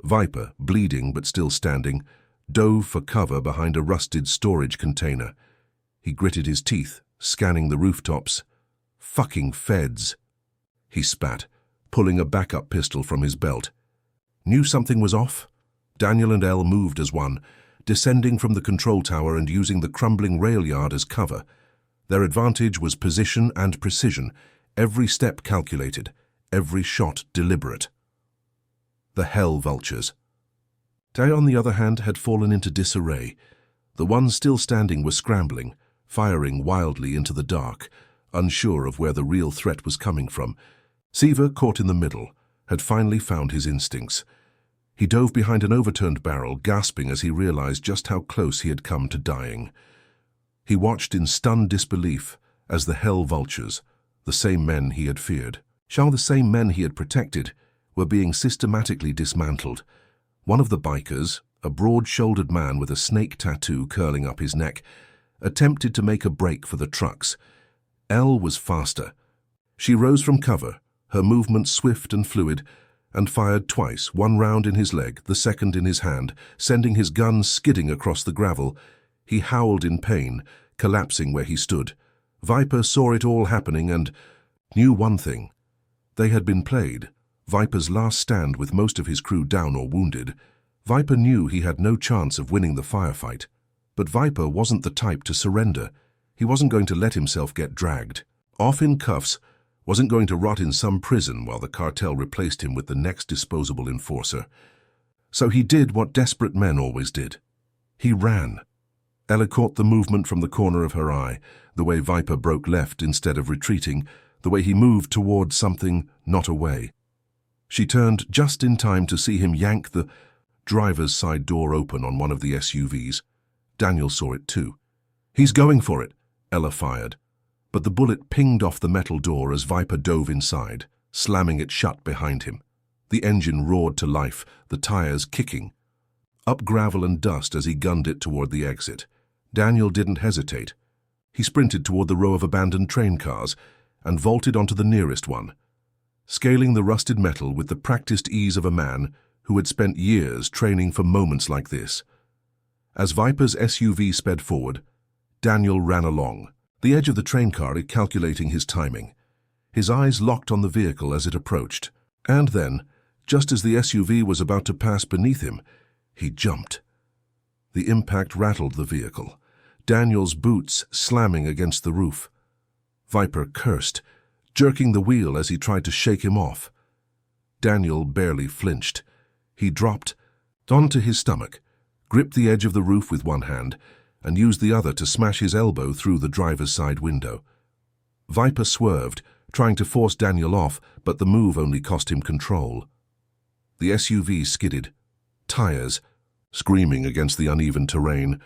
Viper, bleeding but still standing, dove for cover behind a rusted storage container. He gritted his teeth, scanning the rooftops. "Fucking feds," he spat, pulling a backup pistol from his belt. Knew something was off? Daniel and Elle moved as one, descending from the control tower and using the crumbling rail yard as cover. Their advantage was position and precision, every step calculated, every shot deliberate. The hell vultures. Tay, on the other hand, had fallen into disarray. The ones still standing were scrambling, firing wildly into the dark, unsure of where the real threat was coming from. Seaver, caught in the middle, had finally found his instincts. He dove behind an overturned barrel, gasping as he realized just how close he had come to dying. He watched in stunned disbelief as the hell vultures, the same men he had feared, the same men he had protected, were being systematically dismantled. One of the bikers, a broad-shouldered man with a snake tattoo curling up his neck, attempted to make a break for the trucks. Elle was faster. She rose from cover, her movement swift and fluid, and fired twice, 1 round in his leg, the second in his hand, sending his gun skidding across the gravel. He howled in pain, collapsing where he stood. Viper saw it all happening and knew one thing. They had been played. Viper's last stand with most of his crew down or wounded. Viper knew he had no chance of winning the firefight. But Viper wasn't the type to surrender. He wasn't going to let himself get dragged. Off in cuffs, wasn't going to rot in some prison while the cartel replaced him with the next disposable enforcer. So he did what desperate men always did. He ran. Ella caught the movement from the corner of her eye, the way Viper broke left instead of retreating, the way he moved towards something, not away. She turned just in time to see him yank the driver's side door open on one of the SUVs. Daniel saw it too. "He's going for it," Ella fired. But the bullet pinged off the metal door as Viper dove inside, slamming it shut behind him. The engine roared to life, the tires kicking. Up gravel and dust as he gunned it toward the exit. Daniel didn't hesitate. He sprinted toward the row of abandoned train cars and vaulted onto the nearest one, scaling the rusted metal with the practiced ease of a man who had spent years training for moments like this. As Viper's SUV sped forward, Daniel ran along, the edge of the train car calculating his timing. His eyes locked on the vehicle as it approached, and then, just as the SUV was about to pass beneath him, he jumped. The impact rattled the vehicle, Daniel's boots slamming against the roof. Viper cursed, jerking the wheel as he tried to shake him off. Daniel barely flinched. He dropped onto his stomach, gripped the edge of the roof with one hand, and used the other to smash his elbow through the driver's side window. Viper swerved, trying to force Daniel off, but the move only cost him control. The SUV skidded, tires screaming against the uneven terrain.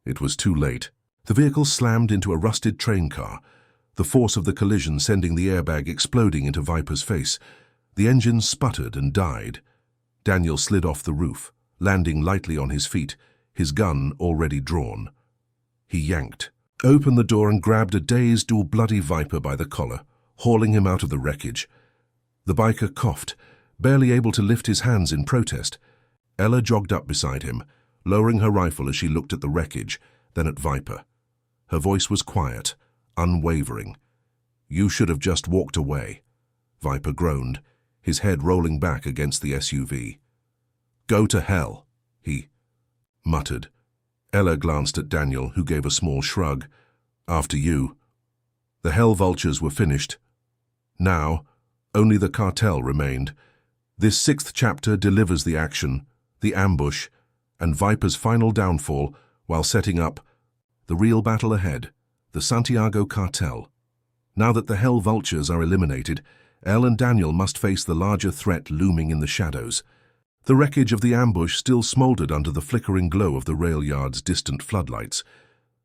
It was too late. The vehicle slammed into a rusted train car, the force of the collision sending the airbag exploding into Viper's face. The engine sputtered and died. Daniel slid off the roof, landing lightly on his feet, his gun already drawn. He yanked, opened the door and grabbed a dazed or bloody Viper by the collar, hauling him out of the wreckage. The biker coughed, barely able to lift his hands in protest. Ella jogged up beside him, lowering her rifle as she looked at the wreckage, then at Viper. Her voice was quiet, unwavering. "You should have just walked away," Viper groaned, his head rolling back against the SUV. "Go to hell," he muttered. Ella glanced at Daniel, who gave a small shrug. "After you." The hell vultures were finished. Now, only the cartel remained. This sixth chapter delivers the action, the ambush, and Viper's final downfall while setting up the real battle ahead, the Santiago cartel. Now that the hell vultures are eliminated, Elle and Daniel must face the larger threat looming in the shadows. The wreckage of the ambush still smoldered under the flickering glow of the rail yard's distant floodlights.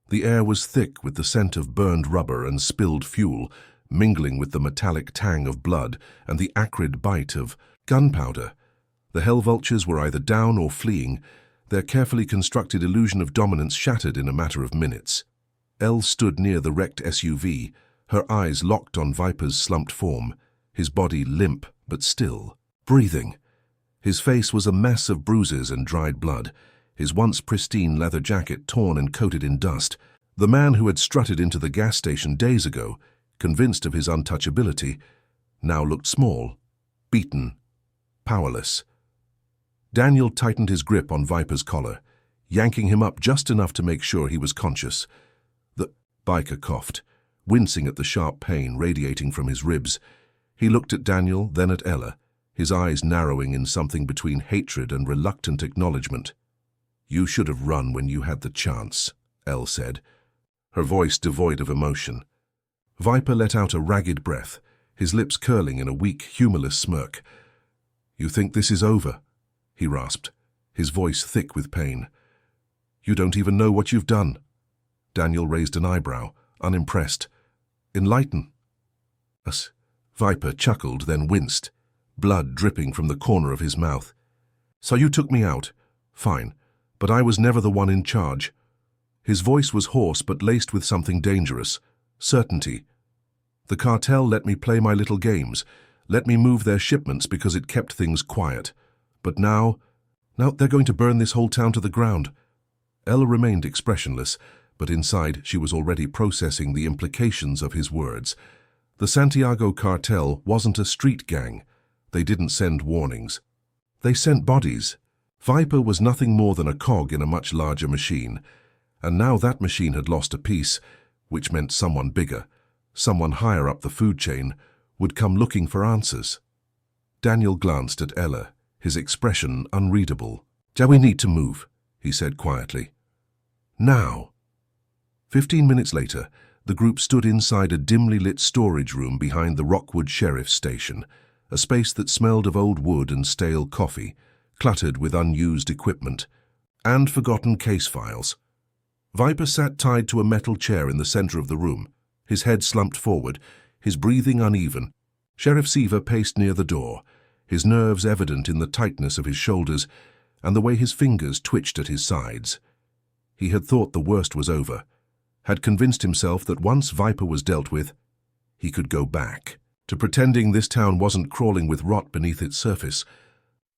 The air was thick with the scent of burned rubber and spilled fuel, mingling with the metallic tang of blood and the acrid bite of gunpowder. The hell vultures were either down or fleeing, their carefully constructed illusion of dominance shattered in a matter of minutes. Elle stood near the wrecked SUV, her eyes locked on Viper's slumped form, his body limp but still, breathing. His face was a mess of bruises and dried blood, his once pristine leather jacket torn and coated in dust. The man who had strutted into the gas station days ago, convinced of his untouchability, now looked small, beaten, powerless. Daniel tightened his grip on Viper's collar, yanking him up just enough to make sure he was conscious. The biker coughed, wincing at the sharp pain radiating from his ribs. He looked at Daniel, then at Ella, his eyes narrowing in something between hatred and reluctant acknowledgement. "You should have run when you had the chance," Elle said, her voice devoid of emotion. Viper let out a ragged breath, his lips curling in a weak, humorless smirk. "You think this is over?" he rasped, his voice thick with pain. "You don't even know what you've done." Daniel raised an eyebrow, unimpressed. "Enlighten us." Viper chuckled, then winced, blood dripping from the corner of his mouth. "So you took me out. Fine, but I was never the one in charge." His voice was hoarse but laced with something dangerous, certainty. "The cartel let me play my little games, let me move their shipments because it kept things quiet. But now they're going to burn this whole town to the ground." Ella remained expressionless, but inside she was already processing the implications of his words. The Santiago cartel wasn't a street gang. They didn't send warnings. They sent bodies. Viper was nothing more than a cog in a much larger machine, and now that machine had lost a piece, which meant someone bigger, someone higher up the food chain, would come looking for answers. Daniel glanced at Ella, his expression unreadable. "We need to move," he said quietly. "Now." 15 minutes later, the group stood inside a dimly lit storage room behind the Rockwood Sheriff's Station, a space that smelled of old wood and stale coffee, cluttered with unused equipment and forgotten case files. Viper sat tied to a metal chair in the center of the room, his head slumped forward, his breathing uneven. Sheriff Seaver paced near the door, his nerves evident in the tightness of his shoulders and the way his fingers twitched at his sides. He had thought the worst was over, had convinced himself that once Viper was dealt with, he could go back to pretending this town wasn't crawling with rot beneath its surface.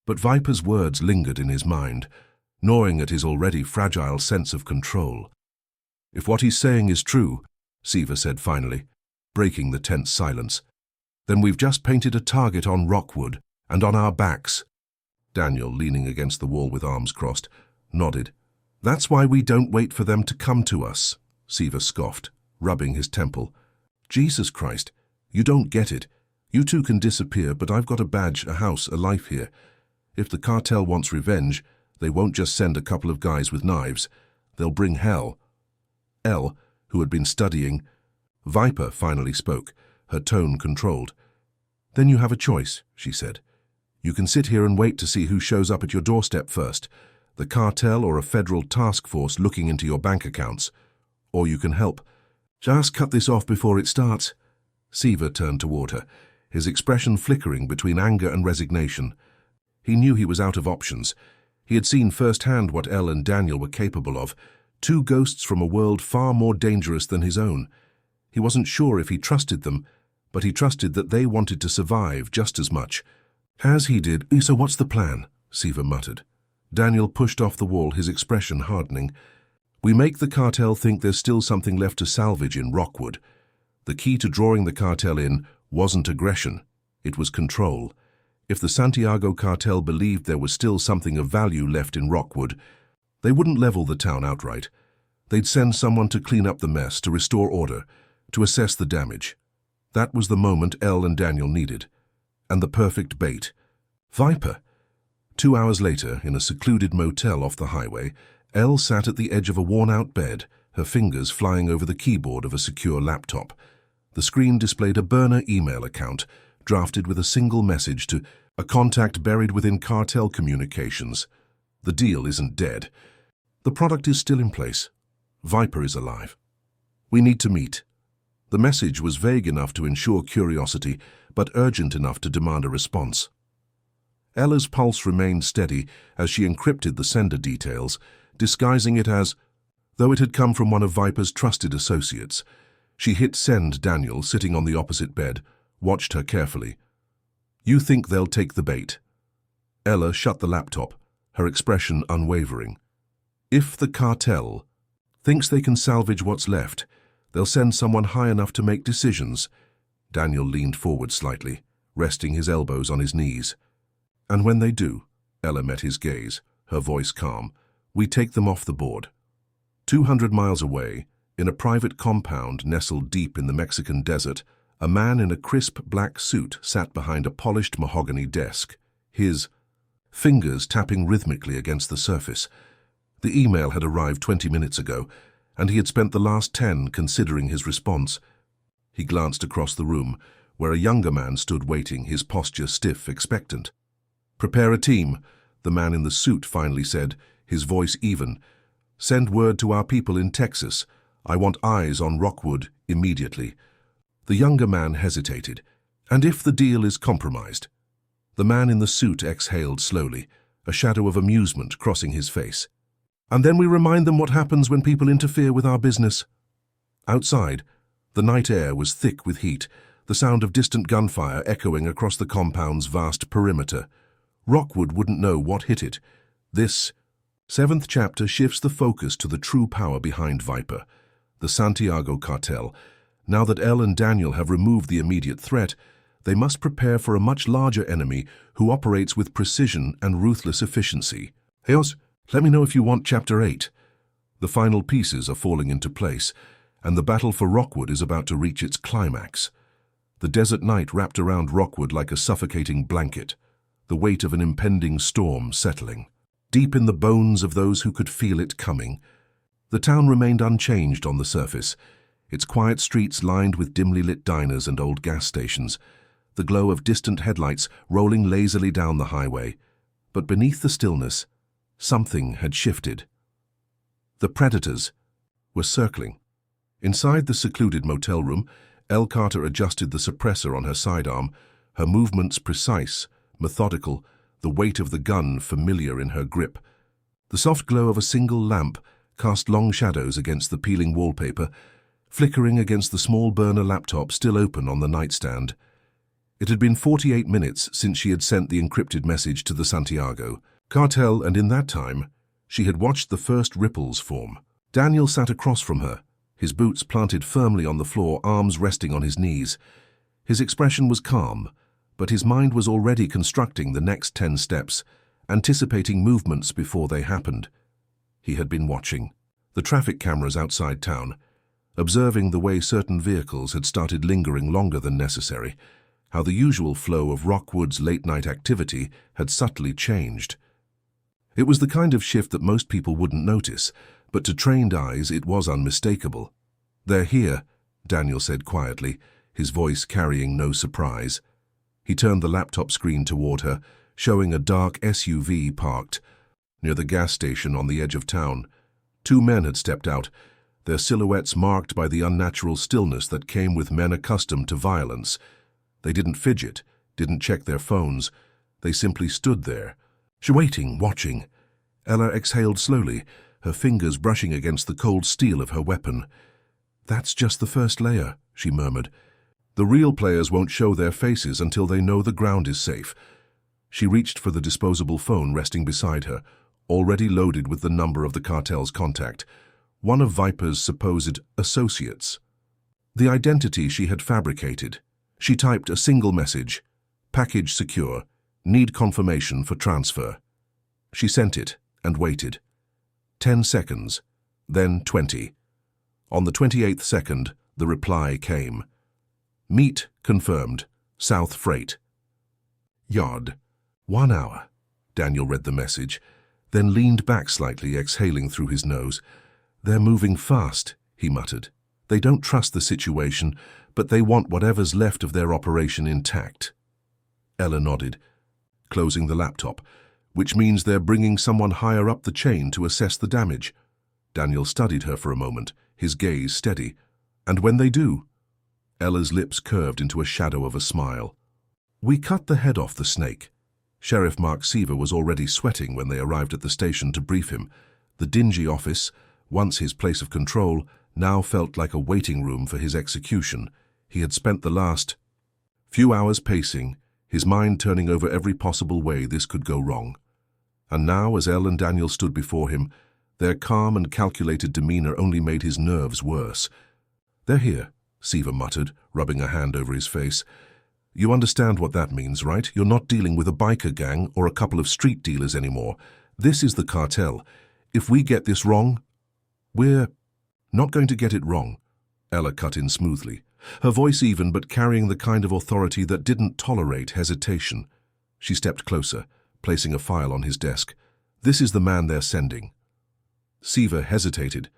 But Viper's words lingered in his mind, gnawing at his already fragile sense of control. "If what he's saying is true," Seaver said finally, breaking the tense silence, "then we've just painted a target on Rockwood and on our backs." Daniel, leaning against the wall with arms crossed, nodded. "That's why we don't wait for them to come to us," Seaver scoffed, rubbing his temple. "Jesus Christ, you don't get it. You two can disappear, but I've got a badge, a house, a life here. If the cartel wants revenge, they won't just send a couple of guys with knives. They'll bring hell." Elle, who had been studying, Viper finally spoke, her tone controlled. "Then you have a choice," she said. "You can sit here and wait to see who shows up at your doorstep first, the cartel or a federal task force looking into your bank accounts. Or you can help. Just cut this off before it starts." Seaver turned toward her, his expression flickering between anger and resignation. He knew he was out of options. He had seen firsthand what Elle and Daniel were capable of, two ghosts from a world far more dangerous than his own. He wasn't sure if he trusted them, but he trusted that they wanted to survive just as much as he did. "So what's the plan?" Seaver muttered. Daniel pushed off the wall, his expression hardening. "We make the cartel think there's still something left to salvage in Rockwood. The key to drawing the cartel in wasn't aggression, it was control. If the Santiago cartel believed there was still something of value left in Rockwood, they wouldn't level the town outright. They'd send someone to clean up the mess, to restore order, to assess the damage. That was the moment Elle and Daniel needed. And the perfect bait. Viper. 2 hours later, in a secluded motel off the highway, Elle sat at the edge of a worn-out bed, her fingers flying over the keyboard of a secure laptop. The screen displayed a burner email account, drafted with a single message to a contact buried within cartel communications. "The deal isn't dead. The product is still in place. Viper is alive. We need to meet." The message was vague enough to ensure curiosity, but urgent enough to demand a response. Ella's pulse remained steady as she encrypted the sender details, disguising it as though it had come from one of Viper's trusted associates. She hit send. Daniel, sitting on the opposite bed, watched her carefully. "You think they'll take the bait?" Ella shut the laptop, her expression unwavering. "If the cartel thinks they can salvage what's left, they'll send someone high enough to make decisions." Daniel leaned forward slightly, resting his elbows on his knees. "And when they do," Ella met his gaze, her voice calm, "we take them off the board." 200 miles away, in a private compound nestled deep in the Mexican desert, a man in a crisp black suit sat behind a polished mahogany desk, his fingers tapping rhythmically against the surface. The email had arrived 20 minutes ago, and he had spent the last 10 considering his response. He glanced across the room, where a younger man stood waiting, his posture stiff, expectant. "Prepare a team," the man in the suit finally said, his voice even. "Send word to our people in Texas. I want eyes on Rockwood immediately." The younger man hesitated. "And if the deal is compromised?" The man in the suit exhaled slowly, a shadow of amusement crossing his face. "And then we remind them what happens when people interfere with our business." Outside, the night air was thick with heat, the sound of distant gunfire echoing across the compound's vast perimeter. Rockwood wouldn't know what hit it. This 7th chapter shifts the focus to the true power behind Viper, the Santiago cartel. Now that Elle and Daniel have removed the immediate threat, They must prepare for a much larger enemy who operates with precision and ruthless efficiency. Hey Oz, let me know if you want Chapter 8. The final pieces are falling into place, and the battle for Rockwood is about to reach its climax. The desert night wrapped around Rockwood like a suffocating blanket, the weight of an impending storm settling. Deep in the bones of those who could feel it coming, the town remained unchanged on the surface, its quiet streets lined with dimly lit diners and old gas stations, the glow of distant headlights rolling lazily down the highway. But beneath the stillness, something had shifted. The predators were circling. Inside the secluded motel room, Elle Carter adjusted the suppressor on her sidearm, her movements precise, methodical, the weight of the gun familiar in her grip. The soft glow of a single lamp cast long shadows against the peeling wallpaper, flickering against the small burner laptop still open on the nightstand. It had been 48 minutes since she had sent the encrypted message to the Santiago cartel, and in that time, she had watched the first ripples form. Daniel sat across from her, his boots planted firmly on the floor, arms resting on his knees. His expression was calm, but his mind was already constructing the next 10 steps, anticipating movements before they happened. He had been watching the traffic cameras outside town, observing the way certain vehicles had started lingering longer than necessary, how the usual flow of Rockwood's late-night activity had subtly changed. It was the kind of shift that most people wouldn't notice, but to trained eyes it was unmistakable. "They're here," Daniel said quietly, his voice carrying no surprise. He turned the laptop screen toward her, showing a dark SUV parked near the gas station on the edge of town. 2 men had stepped out, their silhouettes marked by the unnatural stillness that came with men accustomed to violence. They didn't fidget, didn't check their phones. They simply stood there, waiting, watching. Ella exhaled slowly, her fingers brushing against the cold steel of her weapon. "That's just the first layer," she murmured. "The real players won't show their faces until they know the ground is safe." She reached for the disposable phone resting beside her, already loaded with the number of the cartel's contact, one of Viper's supposed associates. The identity she had fabricated. She typed a single message: "Package secure. Need confirmation for transfer." She sent it and waited. 10 seconds, then 20. On the 28th second, the reply came. "Meet confirmed. South Freight Yard." 1 hour. Daniel read the message, then leaned back slightly, exhaling through his nose. "They're moving fast," he muttered. "They don't trust the situation, but they want whatever's left of their operation intact." Ella nodded, closing the laptop, "Which means they're bringing someone higher up the chain to assess the damage." Daniel studied her for a moment, his gaze steady. "And when they do?" Ella's lips curved into a shadow of a smile. "We cut the head off the snake." Sheriff Mark Seaver was already sweating when they arrived at the station to brief him. The dingy office, once his place of control, now felt like a waiting room for his execution. He had spent the last few hours pacing, his mind turning over every possible way this could go wrong. And now, as Elle and Daniel stood before him, their calm and calculated demeanor only made his nerves worse. "They're here," Seaver muttered, rubbing a hand over his face. "You understand what that means, right? You're not dealing with a biker gang or a couple of street dealers anymore. This is the cartel. If we get this wrong, we're not going to get it wrong." Ella cut in smoothly, her voice even but carrying the kind of authority that didn't tolerate hesitation. She stepped closer, placing a file on his desk. "This is the man they're sending." Seaver hesitated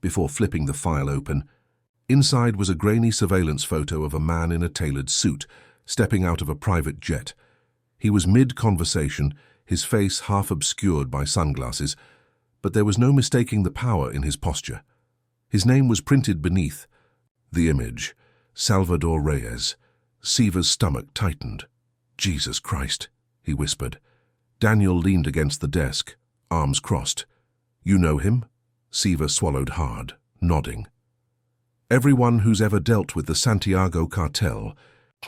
before flipping the file open. Inside was a grainy surveillance photo of a man in a tailored suit, stepping out of a private jet. He was mid-conversation, his face half obscured by sunglasses, but there was no mistaking the power in his posture. His name was printed beneath the image: Salvador Reyes. Seaver's stomach tightened. "Jesus Christ," he whispered. Daniel leaned against the desk, arms crossed. "You know him?" Seaver swallowed hard, nodding. "Everyone who's ever dealt with the Santiago cartel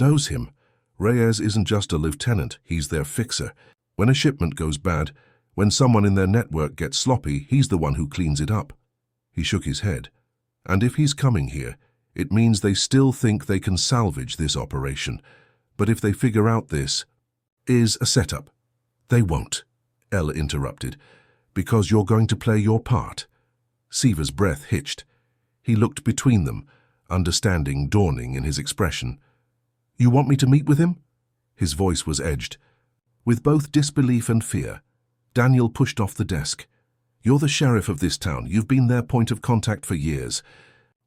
knows him. Reyes isn't just a lieutenant, he's their fixer. When a shipment goes bad, when someone in their network gets sloppy, he's the one who cleans it up." He shook his head. "And if he's coming here, it means they still think they can salvage this operation. But if they figure out this is a setup, they won't, Ella interrupted, because you're going to play your part. Seaver's breath hitched. He looked between them, understanding dawning in his expression. You want me to meet with him? His voice was edged. With both disbelief and fear, Daniel pushed off the desk. You're the sheriff of this town. You've been their point of contact for years.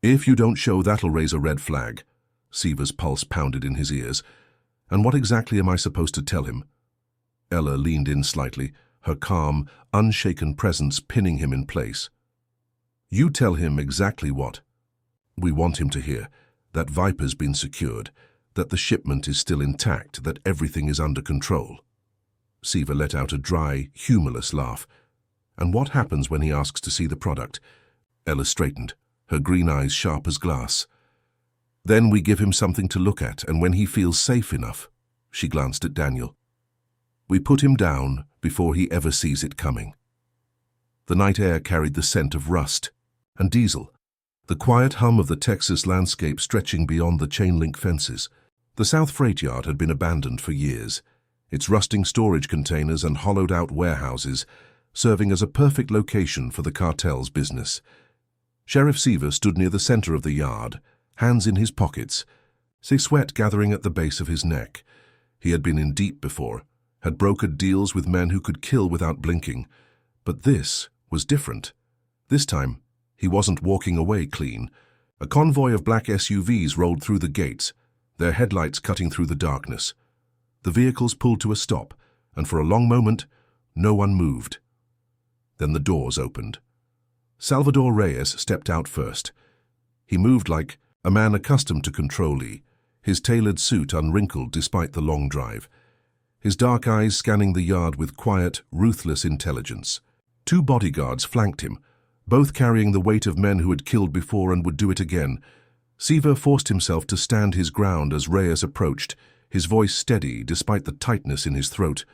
If you don't show, that'll raise a red flag. Seaver's pulse pounded in his ears. And what exactly am I supposed to tell him? Ella leaned in slightly, her calm, unshaken presence pinning him in place. You tell him exactly what. We want him to hear that Viper's been secured, that the shipment is still intact, that everything is under control. Seaver let out a dry, humorless laugh. And what happens when he asks to see the product? Ella straightened, her green eyes sharp as glass. Then we give him something to look at, and when he feels safe enough, she glanced at Daniel, we put him down before he ever sees it coming. The night air carried the scent of rust and diesel, the quiet hum of the Texas landscape stretching beyond the chain-link fences. The South Freight Yard had been abandoned for years, its rusting storage containers and hollowed-out warehouses serving as a perfect location for the cartel's business. Sheriff Seaver stood near the center of the yard, hands in his pockets, sweat gathering at the base of his neck. He had been in deep before, had brokered deals with men who could kill without blinking. But this was different. This time, he wasn't walking away clean. A convoy of black SUVs rolled through the gates, their headlights cutting through the darkness. The vehicles pulled to a stop, and for a long moment, no one moved. Then the doors opened. Salvador Reyes stepped out first. He moved like a man accustomed to control-y, his tailored suit unwrinkled despite the long drive, his dark eyes scanning the yard with quiet, ruthless intelligence. Two bodyguards flanked him, both carrying the weight of men who had killed before and would do it again. Seaver forced himself to stand his ground as Reyes approached, his voice steady despite the tightness in his throat.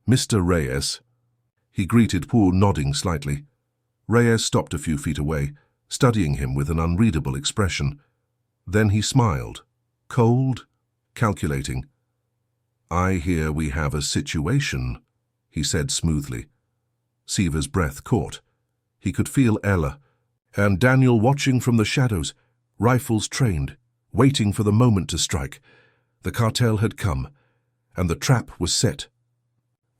Mr. Reyes, he greeted Wu, nodding slightly. Reyes stopped a few feet away, studying him with an unreadable expression. Then he smiled, cold, calculating. I hear we have a situation, he said smoothly. Seaver's breath caught. He could feel Ella and Daniel watching from the shadows, rifles trained, waiting for the moment to strike. The cartel had come, and the trap was set.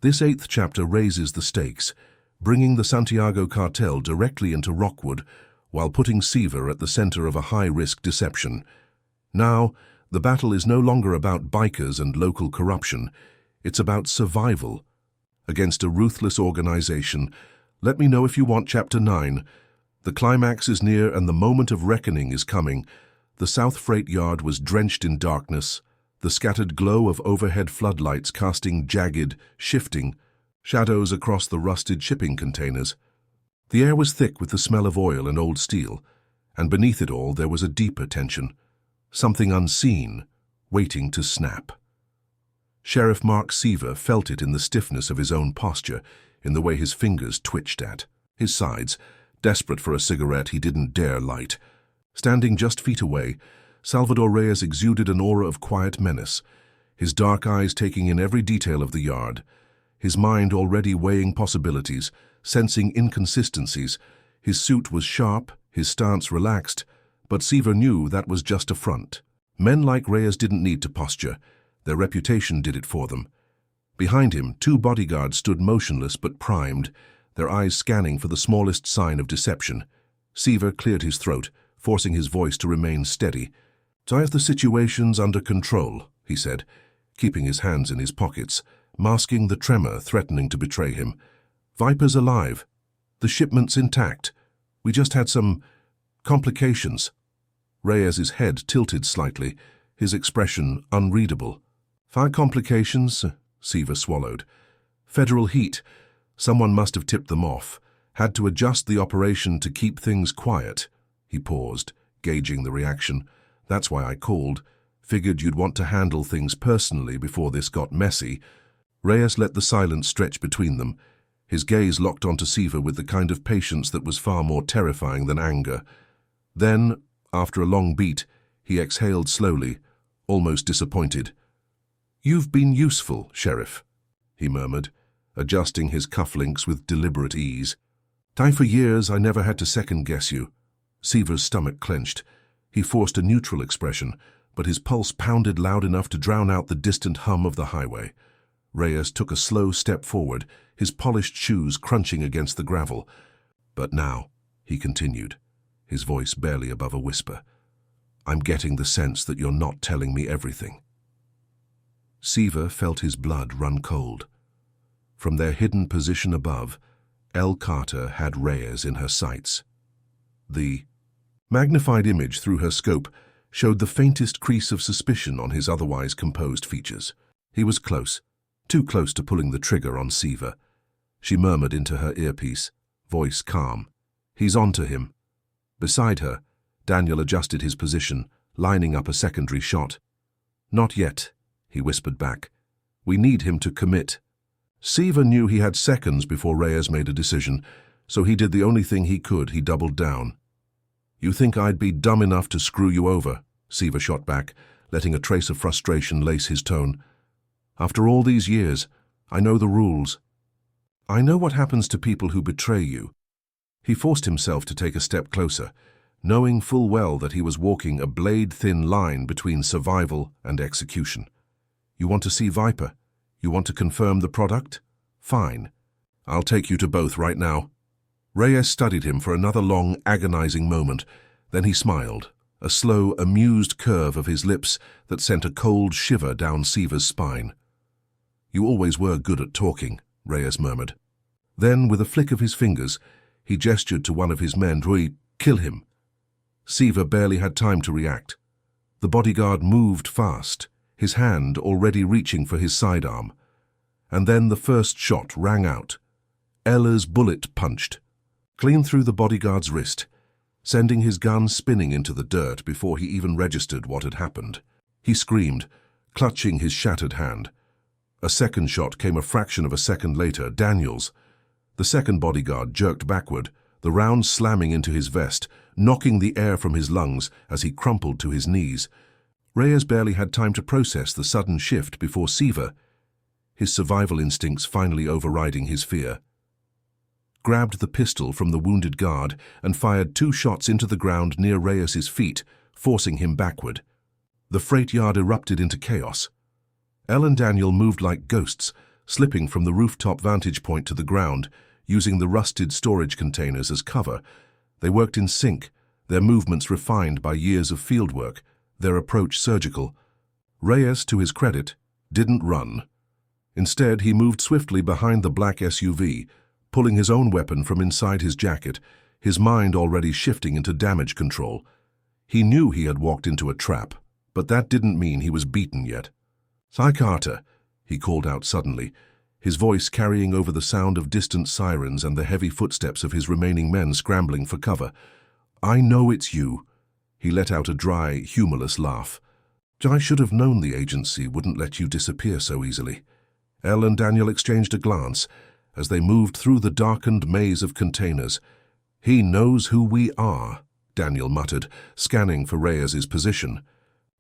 This 8th chapter raises the stakes, bringing the Santiago cartel directly into Rockwood while putting Seaver at the center of a high-risk deception. Now, the battle is no longer about bikers and local corruption. It's about survival against a ruthless organization. Let me know if you want Chapter 9. The climax is near and the moment of reckoning is coming. The South Freight Yard was drenched in darkness, the scattered glow of overhead floodlights casting jagged, shifting shadows across the rusted shipping containers. The air was thick with the smell of oil and old steel, and beneath it all there was a deeper tension, something unseen, waiting to snap. Sheriff Mark Seaver felt it in the stiffness of his own posture, in the way his fingers twitched at his sides, desperate for a cigarette he didn't dare light. Standing just feet away, Salvador Reyes exuded an aura of quiet menace, his dark eyes taking in every detail of the yard, his mind already weighing possibilities, sensing inconsistencies. His suit was sharp, his stance relaxed, but Seaver knew that was just a front. Men like Reyes didn't need to posture. Their reputation did it for them. Behind him, 2 bodyguards stood motionless but primed, their eyes scanning for the smallest sign of deception. Seaver cleared his throat, forcing his voice to remain steady. I have the situations under control, he said, keeping his hands in his pockets, masking the tremor threatening to betray him. Viper's alive. The shipment's intact. We just had some complications. Reyes's head tilted slightly, his expression unreadable. 5 complications, Seaver swallowed. Federal heat. Someone must have tipped them off. Had to adjust the operation to keep things quiet. He paused, gauging the reaction. That's why I called. Figured you'd want to handle things personally before this got messy. Reyes let the silence stretch between them, his gaze locked onto Seaver with the kind of patience that was far more terrifying than anger. Then, after a long beat, he exhaled slowly, almost disappointed. "You've been useful, Sheriff," he murmured, adjusting his cufflinks with deliberate ease. "For years I never had to second-guess you." Seaver's stomach clenched. He forced a neutral expression, but his pulse pounded loud enough to drown out the distant hum of the highway. Reyes took a slow step forward, his polished shoes crunching against the gravel. "But now," he continued, his voice barely above a whisper, "I'm getting the sense that you're not telling me everything." Seaver felt his blood run cold. From their hidden position above, Elle Carter had Reyes in her sights. The magnified image through her scope showed the faintest crease of suspicion on his otherwise composed features. He was close, too close to pulling the trigger on Seaver. She murmured into her earpiece, voice calm, "He's on to him." Beside her, Daniel adjusted his position, lining up a secondary shot. "Not yet," he whispered back. "We need him to commit." Seaver knew he had seconds before Reyes made a decision, so he did the only thing he could. He doubled down. "You think I'd be dumb enough to screw you over?" Seaver shot back, letting a trace of frustration lace his tone. "After all these years, I know the rules. I know what happens to people who betray you." He forced himself to take a step closer, knowing full well that he was walking a blade-thin line between survival and execution. "You want to see Viper? You want to confirm the product? Fine. I'll take you to both right now." Reyes studied him for another long, agonizing moment. Then he smiled, a slow, amused curve of his lips that sent a cold shiver down Seaver's spine. "You always were good at talking," Reyes murmured. Then, with a flick of his fingers, he gestured to one of his men. "Rui, kill him." Seaver barely had time to react. The bodyguard moved fast, his hand already reaching for his sidearm. And then the first shot rang out. Ella's bullet punched, clean through the bodyguard's wrist, sending his gun spinning into the dirt before he even registered what had happened. He screamed, clutching his shattered hand. A second shot came a fraction of a second later, Daniel's. The second bodyguard jerked backward, the round slamming into his vest, knocking the air from his lungs as he crumpled to his knees. Reyes barely had time to process the sudden shift before Seaver, his survival instincts finally overriding his fear, grabbed the pistol from the wounded guard and fired 2 shots into the ground near Reyes's feet, forcing him backward. The freight yard erupted into chaos. Elle and Daniel moved like ghosts, slipping from the rooftop vantage point to the ground, using the rusted storage containers as cover. They worked in sync, their movements refined by years of fieldwork, their approach surgical. Reyes, to his credit, didn't run. Instead, he moved swiftly behind the black SUV, pulling his own weapon from inside his jacket, his mind already shifting into damage control. He knew he had walked into a trap, but that didn't mean he was beaten yet. "Carter," he called out suddenly, his voice carrying over the sound of distant sirens and the heavy footsteps of his remaining men scrambling for cover. "I know it's you." He let out a dry, humorless laugh. "I should have known the agency wouldn't let you disappear so easily." Elle and Daniel exchanged a glance as they moved through the darkened maze of containers. "He knows who we are," Daniel muttered, scanning for Reyes's position.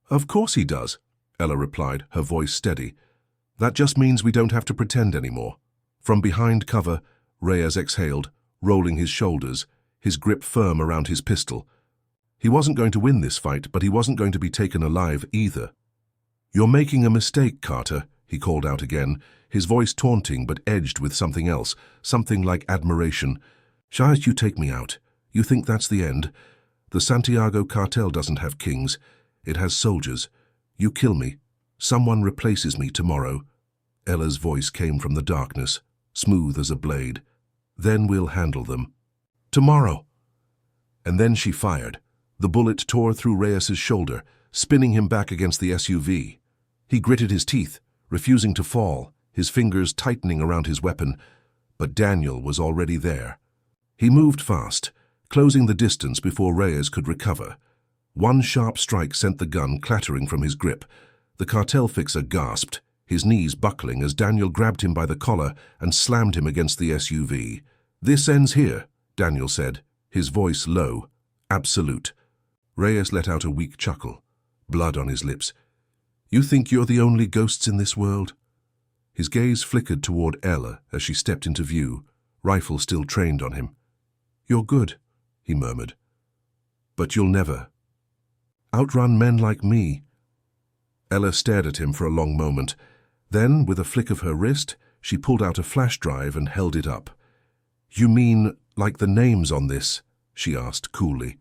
"Of course he does," Ella replied, her voice steady. "That just means we don't have to pretend anymore." From behind cover, Reyes exhaled, rolling his shoulders, his grip firm around his pistol. He wasn't going to win this fight, but he wasn't going to be taken alive either. "You're making a mistake, Carter," he called out again, his voice taunting but edged with something else, something like admiration. "You take me out. You think that's the end? The Santiago cartel doesn't have kings. It has soldiers. You kill me. Someone replaces me tomorrow." Ella's voice came from the darkness, smooth as a blade. "Then we'll handle them. Tomorrow." And then she fired. The bullet tore through Reyes's shoulder, spinning him back against the SUV. He gritted his teeth, refusing to fall, his fingers tightening around his weapon. But Daniel was already there. He moved fast, closing the distance before Reyes could recover. One sharp strike sent the gun clattering from his grip. The cartel fixer gasped, his knees buckling as Daniel grabbed him by the collar and slammed him against the SUV. "This ends here," Daniel said, his voice low, absolute. Reyes let out a weak chuckle, blood on his lips. You think you're the only ghosts in this world? His gaze flickered toward Ella as she stepped into view, rifle still trained on him. You're good, he murmured. But you'll never outrun men like me. Ella stared at him for a long moment. Then, with a flick of her wrist, she pulled out a flash drive and held it up. You mean, like the names on this? She asked coolly.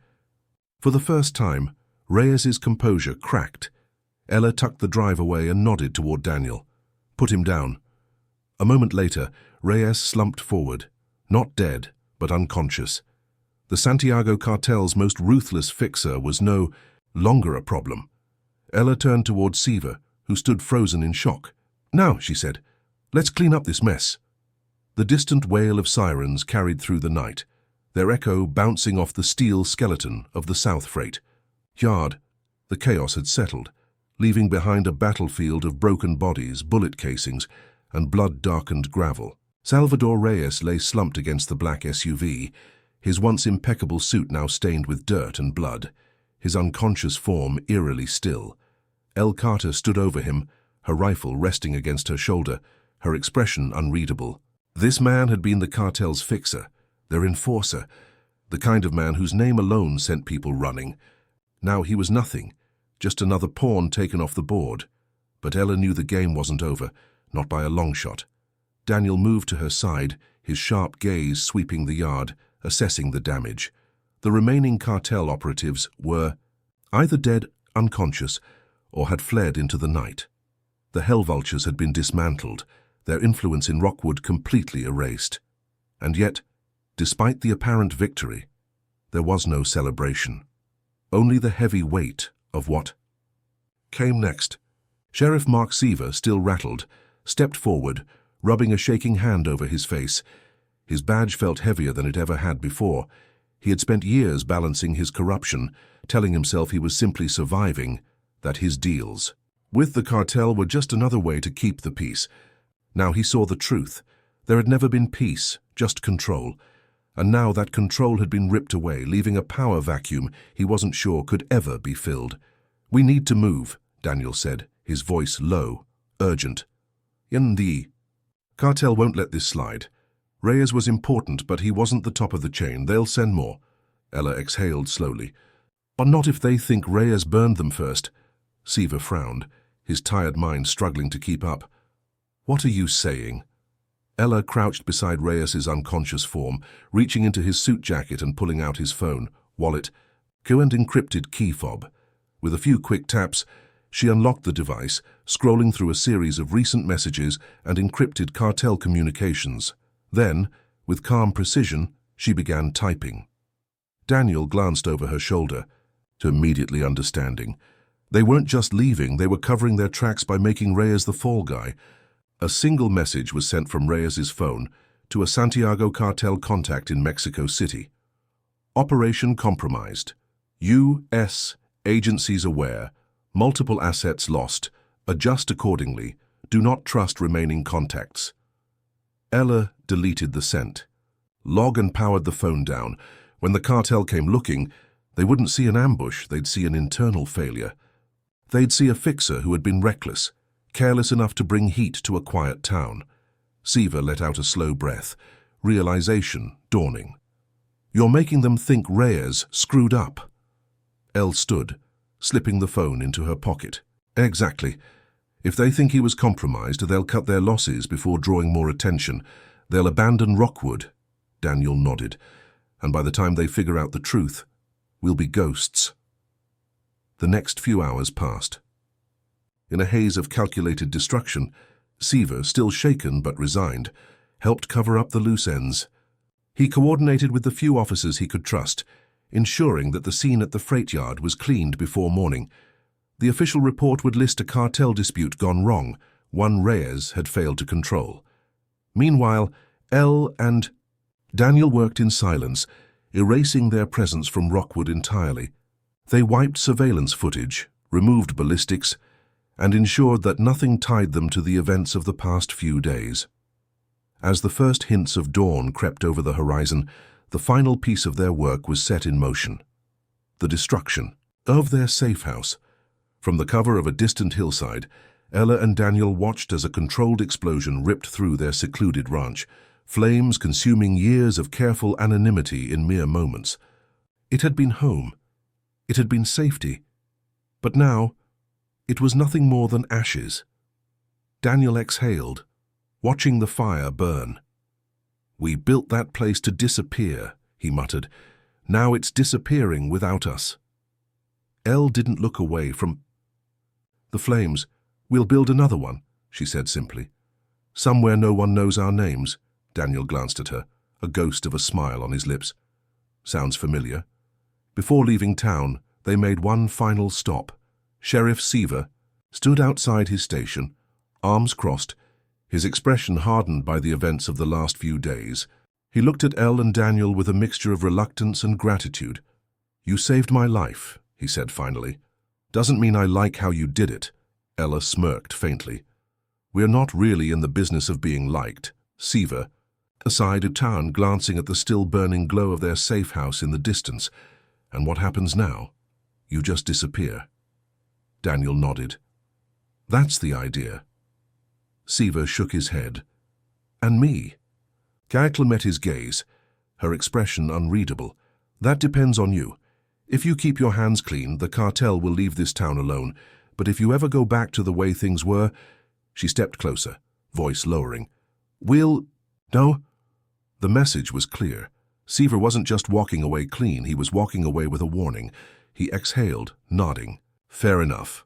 For the first time, Reyes's composure cracked. Ella tucked the drive away and nodded toward Daniel. Put him down. A moment later, Reyes slumped forward, not dead, but unconscious. The Santiago cartel's most ruthless fixer was no longer a problem. Ella turned toward Siva, who stood frozen in shock. Now, she said, let's clean up this mess. The distant wail of sirens carried through the night, their echo bouncing off the steel skeleton of the South Freight yard. The chaos had settled, leaving behind a battlefield of broken bodies, bullet casings, and blood-darkened gravel. Salvador Reyes lay slumped against the black SUV, his once impeccable suit now stained with dirt and blood, his unconscious form eerily still. Elle Carter stood over him, her rifle resting against her shoulder, her expression unreadable. This man had been the cartel's fixer, their enforcer, the kind of man whose name alone sent people running. Now he was nothing, just another pawn taken off the board. But Ella knew the game wasn't over, not by a long shot. Daniel moved to her side, his sharp gaze sweeping the yard, assessing the damage. The remaining cartel operatives were either dead, unconscious, or had fled into the night. The Hell Vultures had been dismantled, their influence in Rockwood completely erased. And yet, despite the apparent victory, there was no celebration. Only the heavy weight of what came next. Sheriff Mark Siva, still rattled, stepped forward, rubbing a shaking hand over his face. His badge felt heavier than it ever had before. He had spent years balancing his corruption, telling himself he was simply surviving, that his deals with the cartel were just another way to keep the peace. Now he saw the truth. There had never been peace, just control. And now that control had been ripped away, leaving a power vacuum he wasn't sure could ever be filled. We need to move, Daniel said, his voice low, urgent. The cartel won't let this slide. Reyes was important, but he wasn't the top of the chain. They'll send more. Ella exhaled slowly. But not if they think Reyes burned them first. Siva frowned, his tired mind struggling to keep up. What are you saying? Ella crouched beside Reyes's unconscious form, reaching into his suit jacket and pulling out his phone, wallet, and encrypted key fob. With a few quick taps, she unlocked the device, scrolling through a series of recent messages and encrypted cartel communications. Then, with calm precision, she began typing. Daniel glanced over her shoulder, immediately understanding. They weren't just leaving, they were covering their tracks by making Reyes the fall guy. A single message was sent from Reyes's phone to a Santiago cartel contact in Mexico City. Operation compromised. U.S. agencies aware. Multiple assets lost. Adjust accordingly. Do not trust remaining contacts. Ella deleted the sent. Logan powered the phone down. When the cartel came looking, they wouldn't see an ambush, they'd see an internal failure. They'd see a fixer who had been reckless, careless enough to bring heat to a quiet town. Siva let out a slow breath, realization dawning. You're making them think Reyes screwed up. Elle stood, slipping the phone into her pocket. Exactly. If they think he was compromised, they'll cut their losses before drawing more attention. They'll abandon Rockwood. Daniel nodded. And by the time they figure out the truth, we'll be ghosts. The next few hours passed. In a haze of calculated destruction, Siva, still shaken but resigned, helped cover up the loose ends. He coordinated with the few officers he could trust, ensuring that the scene at the freight yard was cleaned before morning. The official report would list a cartel dispute gone wrong, one Reyes had failed to control. Meanwhile, Elle and Daniel worked in silence, erasing their presence from Rockwood entirely. They wiped surveillance footage, removed ballistics, and ensured that nothing tied them to the events of the past few days. As the first hints of dawn crept over the horizon, the final piece of their work was set in motion. The destruction of their safe house. From the cover of a distant hillside, Ella and Daniel watched as a controlled explosion ripped through their secluded ranch, flames consuming years of careful anonymity in mere moments. It had been home. It had been safety. But now, it was nothing more than ashes. Daniel exhaled, watching the fire burn. "We built that place to disappear," he muttered. "Now it's disappearing without us." Elle didn't look away from the flames. "We'll build another one," she said simply. "Somewhere no one knows our names." Daniel glanced at her, a ghost of a smile on his lips. "Sounds familiar." Before leaving town, they made one final stop. Sheriff Seaver stood outside his station, arms crossed, his expression hardened by the events of the last few days. He looked at Elle and Daniel with a mixture of reluctance and gratitude. "You saved my life," he said finally. "Doesn't mean I like how you did it." Ella smirked faintly. "We're not really in the business of being liked." Seaver, aside of town, glancing at the still burning glow of their safe house in the distance. "And what happens now? You just disappear." Daniel nodded. "That's the idea." Seaver shook his head. "And me?" Gaekla met his gaze, her expression unreadable. "That depends on you. If you keep your hands clean, the cartel will leave this town alone. But if you ever go back to the way things were—" She stepped closer, voice lowering. "We'll—" "No?" The message was clear. Seaver wasn't just walking away clean, he was walking away with a warning. He exhaled, nodding. "Fair enough."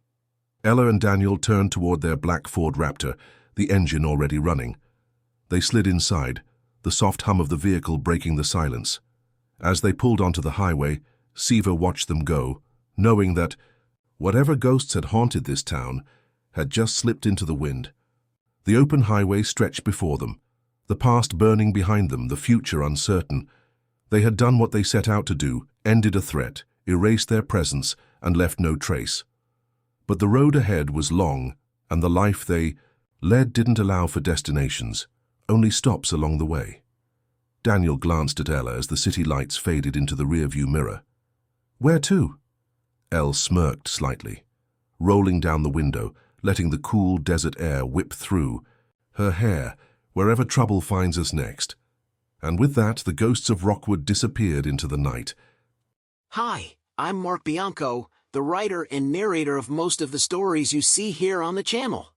Ella and Daniel turned toward their black Ford Raptor, the engine already running. They slid inside, the soft hum of the vehicle breaking the silence. As they pulled onto the highway, Seaver watched them go, knowing that whatever ghosts had haunted this town had just slipped into the wind. The open highway stretched before them, the past burning behind them, the future uncertain. They had done what they set out to do, ended a threat, erased their presence, and left no trace. But the road ahead was long, and the life they led didn't allow for destinations, only stops along the way. Daniel glanced at Ella as the city lights faded into the rearview mirror. "Where to?" Elle smirked slightly, rolling down the window, letting the cool desert air whip through her hair, "Wherever trouble finds us next." And with that, the ghosts of Rockwood disappeared into the night. Hi, I'm Mark Bianco, the writer and narrator of most of the stories you see here on the channel.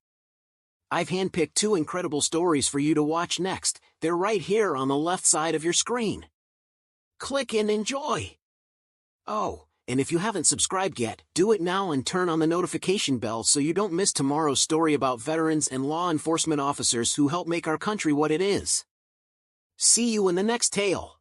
I've handpicked 2 incredible stories for you to watch next. They're right here on the left side of your screen. Click and enjoy. Oh, and if you haven't subscribed yet, do it now and turn on the notification bell so you don't miss tomorrow's story about veterans and law enforcement officers who help make our country what it is. See you in the next tale.